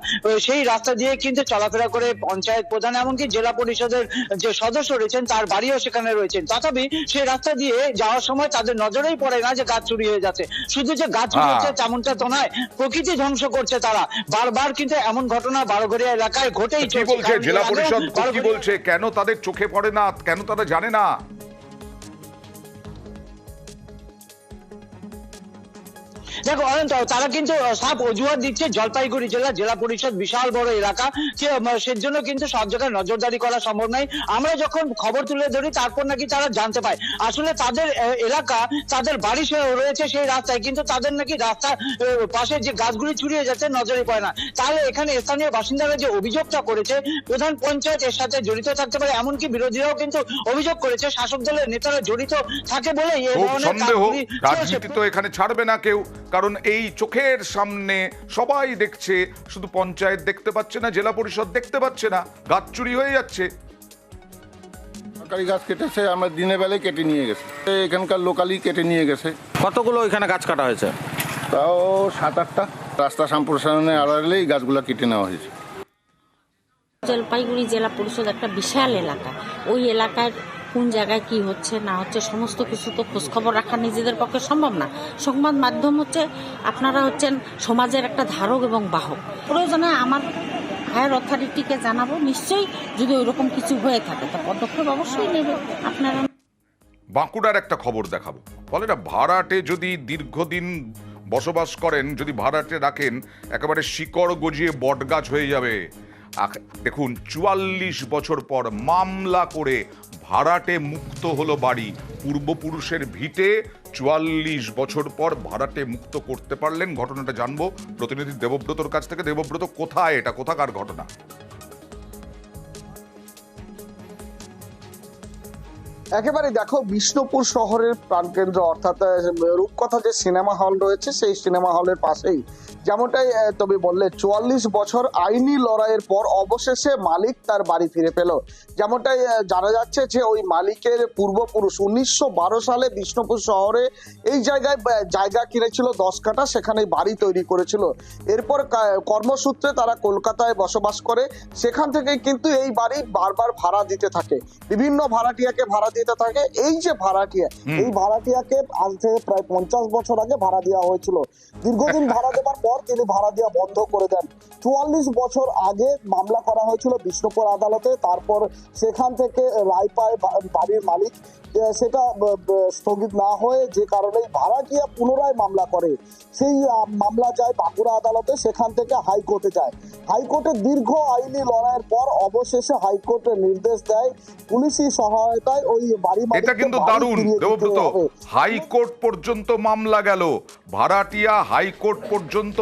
সেই রাস্তা দিয়ে কিন্তু চলাফেরা করে পঞ্চায়েত প্রধান, এমনকি জেলা পরিষদের যে সদস্য রয়েছেন তার বাড়িও সেখানে রয়েছেন। তথাপি সেই রাস্তা দিয়ে যাওয়ার সময় তাদের নজরেই পড়ে না যে গাছ চুরি হয়ে যাচ্ছে। শুধু যে গাছ চুরি হচ্ছে তেমনটা তো নয়, প্রকৃতি ধ্বংস করছে তারা। বারবার কিন্তু এমন ঘটনা বারোঘরিয়া এলাকায় ঘটেই চলছে। জেলা পরিষদ কি বলছে? কেন তাদের চোখে পড়ে না? কেন তারা জানে না? দেখো অয়ন, তারা কিন্তু সাফ অজুহাত দিচ্ছে জলপাইগুড়ি জেলা পরিষদ বিশাল বড় এলাকা, সেজন্য কিন্তু সব জায়গায় নজরদারি করা সম্ভব নয়। আমরা যখন খবর তুলে ধরি তারপর নাকি তারা জানতে পায় আসলে তাদের এলাকা, তাদের বাড়ি রয়েছে সেই রাস্তায়, কিন্তু তাদের নাকি রাস্তার পাশে যে গাছগুলি চুরিয়ে যাচ্ছে নজরে পড়ে না। তাহলে এখানে স্থানীয় বাসিন্দারা যে অভিযোগটা করেছে প্রধান পঞ্চায়েত এর সাথে জড়িত থাকতে পারে, এমনকি বিরোধীরাও কিন্তু অভিযোগ করেছে শাসক দলের নেতারা জড়িত থাকে বলে এই ধরনের রাজনীতি তো এখানে ছাড়বে না কেউ, কারণ এই চোখের সামনে সবাই দেখছে। শুধু পঞ্চায়েত দেখতে পাচ্ছে না, জেলা পরিষদ দেখতে পাচ্ছে না, গাছ চুরি হয়ে যাচ্ছে। সরকারি গাছ কেটেছে, আমরা দিনের বেলায় কেটে নিয়ে গেছে, এখানকার লোকালি কেটে নিয়ে গেছে। কতগুলো এখানে গাছ কাটা হয়েছে? তাও 7-8টা। রাস্তা সম্প্রসারণের আড়ালেই গাছগুলো কেটে নেওয়া হয়েছে। জলপাইগুড়ি জেলা পরিষদ একটা বিশাল এলাকা, ওই এলাকার কোন জায়গায় কি হচ্ছে না হচ্ছে সমস্ত কিছু তো খোঁজখবর রাখা নিজেদের পক্ষে সম্ভব না। সংবাদ মাধ্যম হচ্ছে, আপনারা হচ্ছেন সমাজের একটা ধারক এবং বাহক। প্রয়োজনে আমার হায়ার অথরিটিকে জানাবো, নিশ্চয়ই যদি ওইরকম কিছু হয়ে থাকে তা পদক্ষেপ অবশ্যই নেবে আপনারা। বাঁকুড়ার একটা খবর দেখাবো। বলে না, ভাড়াটে যদি দীর্ঘদিন বসবাস করেন যদি ভাড়াটে রাখেন একেবারে শিকড় গজিয়ে বটগাছ হয়ে যাবে। দেখুন 44 বছর পর মামলা করে ভাড়াটে মুক্ত হলো বাড়ি। পূর্বপুরুষের ভিটে 44 বছর পর ভাড়াটে মুক্ত করতে পারলেন। ঘটনাটা জানবো প্রতিনিধি দেবব্রতর কাছ থেকে। দেবব্রত, কোথায় এটা, কোথাকার ঘটনা? একেবারে দেখো, বিষ্ণুপুর শহরের প্রাণকেন্দ্র অর্থাৎ রূপকথা যে সিনেমা হল রয়েছে সেই সিনেমা হলের পাশেই, যেমনটাই তুমি বললে 44 বছর আইনি লড়াইয়ের পর অবশেষে মালিক তার বাড়ি ফিরে পেল। যেমনটাই জানা যাচ্ছে যে ওই মালিকের পূর্বপুরুষ 1912 সালে বিষ্ণুপুর শহরে এই জায়গা কিনেছিল 10 কাঠা, সেখানে বাড়ি তৈরি করেছিল। এরপর কর্মসূত্রে তারা কলকাতায় বসবাস করে, সেখান থেকে কিন্তু এই বাড়ি বারবার ভাড়া দিতে থাকে, বিভিন্ন ভাড়াটিয়াকে ভাড়া দিতে থাকে। এই যে ভাড়াটিয়া, এই ভাড়াটিয়াকে আজ থেকে প্রায় 50 বছর আগে ভাড়া দেওয়া হয়েছিল। দীর্ঘদিন ভাড়া দেওয়ার পর তিনি ভাড়া দেওয়া বন্ধ করে দেন। 44 বছর আগে মামলা করা হয়েছিল বিষ্ণুপুর আদালতে, তারপর সেখান থেকে রায় পায় বাড়ির মালিক। সেটা স্থগিত না হয়ে যে কারণে ভাড়াটিয়া পুনরায় মামলা করে, সেই মামলা যায় বাঁকুড়া আদালতে, সেখান থেকে হাইকোর্টে যায়। হাইকোর্টের দীর্ঘ আইনি লড়াইয়ের পর অবশেষে হাইকোর্টের নির্দেশ দেয় পুলিশি সহায়তায় ওই বাড়ি মালিক। এটা কিন্তু দারুণ দেবব্রত, হাইকোর্ট পর্যন্ত মামলা গেল। ভাড়াটিয়া হাইকোর্ট পর্যন্ত,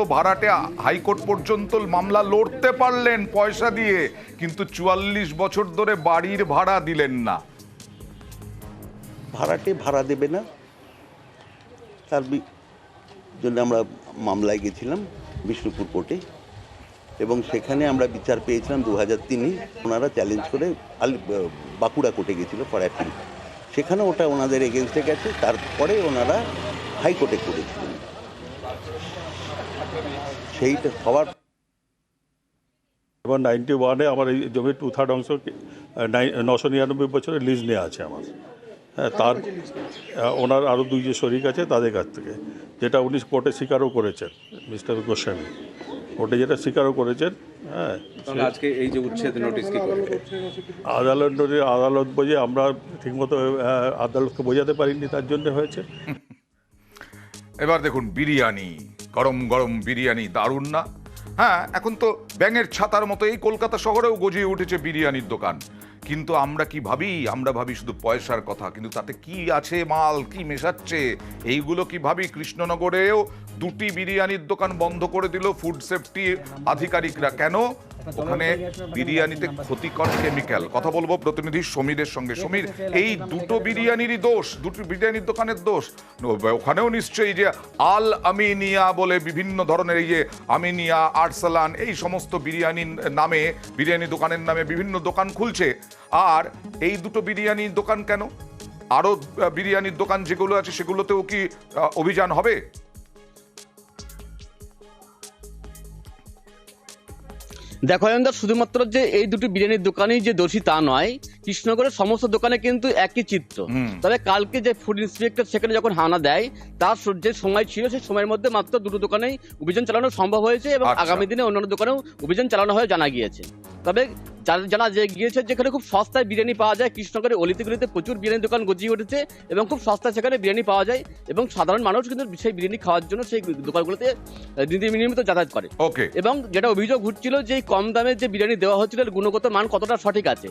হাইকোর্ট পর্যন্ত মামলা লড়তে পারলেন পয়সা দিয়ে, কিন্তু 44 বছর ধরে বাড়ির ভাড়া দিলেন না। ভাড়াটে ভাড়া দেবে না, তার জন্য আমরা মামলায় গেছিলাম বিষ্ণুপুর কোর্টে, এবং সেখানে আমরা বিচার পেয়েছিলাম 2003। ওনারা চ্যালেঞ্জ করে বাঁকুড়া কোর্টে গেছিল ফর অ্যাপিল, সেখানে ওটা ওনাদের এগেনস্টে গেছে। তারপরে ওনারা হাইকোর্টে করেছিলেন, সেইটা সবার। এবার 91-এ আমার এই জমির 2/3 অংশ 999 বছরের লিজ নেওয়া আছে আমার। হ্যাঁ, তার ওনার আরও 2 যে শরিক আছে তাদের কাছ থেকে, যেটা উনি কোর্টে স্বীকারও করেছেন, মিস্টার গোস্বামী কোর্টে যেটা স্বীকারও করেছেন। হ্যাঁ, আজকে এই যে উচ্ছেদ নোটিশ কি করবে? আদালত বোঝে, আমরা ঠিকমতো আদালতকে বোঝাতে পারিনি, তার জন্য হয়েছে। এবার দেখুন বিরিয়ানি, গরম গরম বিরিয়ানি, দারুণ না? হ্যাঁ, এখন তো ব্যাঙের ছাতার মতো এই কলকাতা শহরেও গজিয়ে উঠেছে বিরিয়ানির দোকান। কিন্তু আমরা কি ভাবি? আমরা ভাবি শুধু পয়সার কথা, কিন্তু তাতে কি আছে, মাল কি মেশাচ্ছে এইগুলো কি ভাবি? কৃষ্ণনগরেও 2টি বিরিয়ানির দোকান বন্ধ করে দিল ফুড সেফটি আধিকারিকরা। কেন? ওখানে বিরিয়ানিতে ক্ষতিকর কেমিক্যাল। কথা বলবো প্রতিনিধি সমীরের সঙ্গে। সমীর, এই 2টো বিরিয়ানিরই দোষ, 2টি বিরিয়ানির দোকানের দোষ? ওখানেও নিশ্চয়ই যে আল আমিনিয়া বলে বিভিন্ন ধরনের, এই যে আমিনিয়া, আরসালান, এই সমস্ত বিরিয়ানির নামে, বিরিয়ানি দোকানের নামে বিভিন্ন দোকান খুলছে। আর এই 2টো বিরিয়ানির দোকান কেন? আরো বিরিয়ানির দোকান যেগুলো আছে সেগুলোতেও কি অভিযান হবে? দেখো অয়নদা, শুধুমাত্র যে এই 2টি বিরিয়ানির দোকানেই যে দোষী তা নয়, কৃষ্ণনগরের সমস্ত দোকানে কিন্তু একই চিত্র। তবে কালকে যে ফুড ইন্সপেক্টর সেখানে যখন হানা দেয়, তার যে সময় ছিল সেই সময়ের মধ্যে মাত্র 2টো দোকানেই অভিযান চালানো সম্ভব হয়েছে, এবং আগামী দিনে অন্যান্য দোকানেও অভিযান চালানো হয় জানা গিয়েছে। তবে জানা গিয়েছে যেখানে খুব সস্তায় বিরিয়ানি পাওয়া যায়, কৃষ্ণনগরের অলিতে প্রচুর বিরিয়ানি দোকান গজিয়ে উঠেছে, এবং খুব সস্তায় সেখানে বিরিয়ানি পাওয়া যায়, এবং সাধারণ মানুষ কিন্তু সেই বিরিয়ানি খাওয়ার জন্য সেই দোকানগুলোতে নিয়মিত যাতায়াত করে। এবং যেটা অভিযোগ উঠছিল যে কম দামে যে বিরিয়ানি দেওয়া হচ্ছিল গুণগত মান কতটা সঠিক আছে,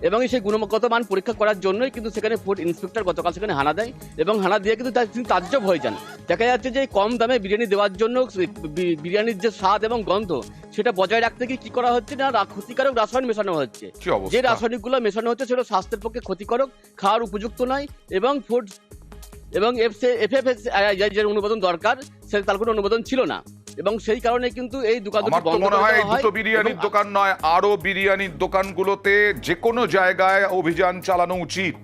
এবং সেই গুণগত মান পরীক্ষা করার জন্যই কিন্তু সেখানে ফুড ইন্সপেক্টর গতকাল সেখানে হানা দেয়, এবং হানা দিয়ে কিন্তু তিনি তাজ্জব হয়ে যান। দেখা যাচ্ছে যে কম দামে বিরিয়ানি দেওয়ার জন্য বিরিয়ানির যে স্বাদ এবং গন্ধ সেটা বজায় রাখতে গিয়ে কি করা হচ্ছে না, ক্ষতিকারক রাসায়ন মেশানো হচ্ছে। যে রাসায়নিকগুলো মেশানো হচ্ছে সেটা স্বাস্থ্যের পক্ষে ক্ষতিকারক, খাওয়ার উপযুক্ত নয়, এবং ফুড এবং FFS যে অনুমোদন দরকার তার কোনো অনুমোদন ছিল না, এবং সেই কারণে কিন্তু এই দোকান দুটো বিরিয়ানির দোকান নয়, আরো বিরিয়ানির দোকানগুলোতে যে কোনো জায়গায় অভিযান চালানো উচিত।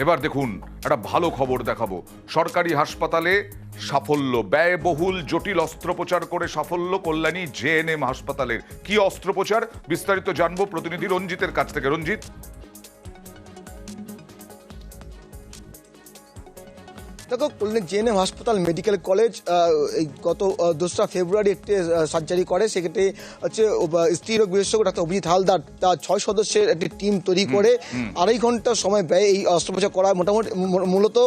এবার দেখুন একটা ভালো খবর দেখাবো। সরকারি হাসপাতালে সাফল্য, ব্যয়বহুল জটিল অস্ত্রোপচার করে সাফল্য কল্যাণী JNM হাসপাতালের। কি অস্ত্রোপচার বিস্তারিত জানবো প্রতিনিধি রঞ্জিতের কাছ থেকে। রঞ্জিত, দেখো কল্যাণী জেএনএম হাসপাতাল মেডিকেল কলেজ এই গত 2রা ফেব্রুয়ারি একটি সার্জারি করে। সেক্ষেত্রে হচ্ছে স্ত্রীরোগ বিশেষজ্ঞ ডাক্তার অভিজিৎ হালদার তার 6 সদস্যের একটি টিম তৈরি করে 2.5 ঘন্টা সময় ব্যয়ে এই অস্ত্রোপচার করা হয়। মোটামুটি মূলত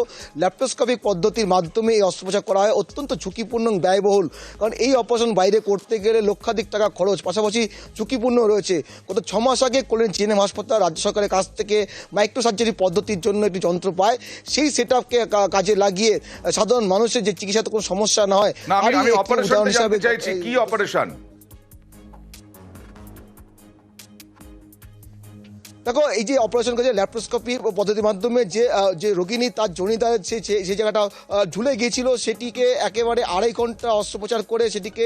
ল্যাপ্রোস্কোপিক পদ্ধতির মাধ্যমে এই অস্ত্রোপচার করা হয়, অত্যন্ত ঝুঁকিপূর্ণ ব্যয়বহুল, কারণ এই অপারেশন বাইরে করতে গেলে লক্ষাধিক টাকা খরচ, পাশাপাশি ঝুঁকিপূর্ণ রয়েছে। গত 6 মাস আগে কল্যাণী জেএনএম হাসপাতাল রাজ্য সরকারের কাছ থেকে মাইক্রো সার্জারি পদ্ধতির জন্য একটি যন্ত্র পায়। সেই সেট আপকে কাজে লাগিয়ে সাধারণ মানুষের যে চিকিৎসাতে কোনো সমস্যা না হয়। না, আমি অপারেশনটা জানতে চাইছি, কি অপারেশন? দেখো এই যে অপারেশন করেছে ল্যাপ্রোস্কোপি পদ্ধতির মাধ্যমে, যে রোগিনী তার জনিতার সেই জায়গাটা ঝুলে গিয়েছিল সেটিকে একেবারে 2.5 ঘন্টা অস্ত্রোপচার করে সেটিকে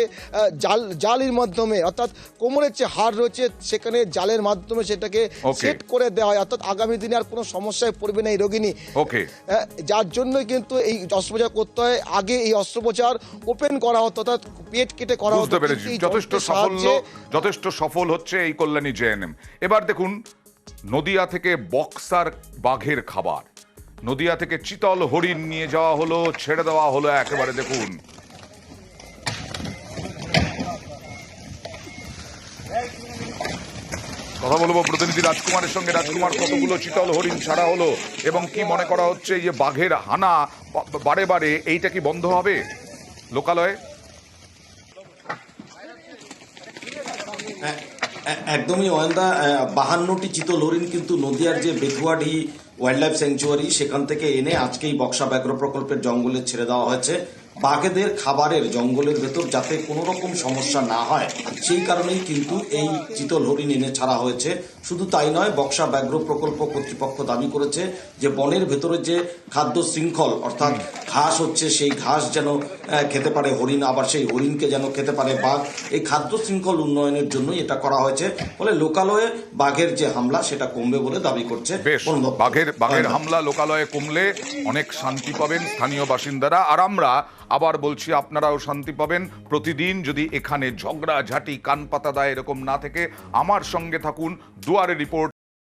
জালির মাধ্যমে, অর্থাৎ কোমরের যে হাড় রয়েছে সেখানে জালের মাধ্যমে সেটাকে সেট করে দেওয়া হয়, অর্থাৎ আগামী দিনে আর কোনো সমস্যায় পড়বে না এই রোগিনী। যার জন্য কিন্তু এই অস্ত্রোপচার করতে হয়। আগে এই অস্ত্রোপচার ওপেন করা হতো, অর্থাৎ পেট কেটে করা হতো। যথেষ্ট সফল হচ্ছে এই কল্যাণী জেএনএম। এবার দেখুন, নদিয়া থেকে বক্সার বাঘের খাবার, নদিয়া থেকে চিতল হরিণ নিয়ে যাওয়া হলো, ছেড়ে দেওয়া হলো একেবারে। দেখুন কথা বলবো প্রতিনিধি রাজকুমারের সঙ্গে। রাজকুমার, কতগুলো চিতল হরিণ ছাড়া হলো এবং কি মনে করা হচ্ছে এই যে বাঘের হানা বারে বারে, এইটা কি বন্ধ হবে লোকালয়ে? একদমই অয়ন্দা, 52টি চিতল হরিণ কিন্তু নদিয়ার যে বেথুয়াডি ওয়াইল্ড লাইফ স্যাংচুয়ারি সেখান থেকে এনে আজকেই বক্সা ব্যাঘ্র প্রকল্পের জঙ্গলে ছেড়ে দেওয়া হয়েছে। বাঘেদের খাবারের জঙ্গলের ভেতর যাতে কোনো রকম সমস্যা না হয় সেই কারণেই কিন্তু এই চিতল হরিণ এনে ছাড়া হয়েছে। শুধু তাই নয়, বক্সা ব্যাঘ্র প্রকল্প কর্তৃপক্ষ দাবি করেছে যে বনের ভেতরে যে খাদ্য শৃঙ্খল, অর্থাৎ ঘাস হচ্ছে, সেই ঘাস যেন খেতে পারে হরিণ, আবার সেই হরিণকে যেন খেতে পারে বাঘ, এই খাদ্য শৃঙ্খল উন্নয়নের জন্যই এটা করা হয়েছে। ফলে লোকালয়ে বাঘের যে হামলা সেটা কমবে বলে দাবি করছে। বাঘের হামলা লোকালয়ে কমলে অনেক শান্তি পাবেন স্থানীয় বাসিন্দারা। আর আমরা আবার বলছি, আপনারাও শান্তি পাবেন। প্রতিদিন যদি এখানে ঝগড়া ঝাঁটি কান পাতা দেয় এরকম না থেকে আমার সঙ্গে থাকুন। দুয়ারে রিপোর্ট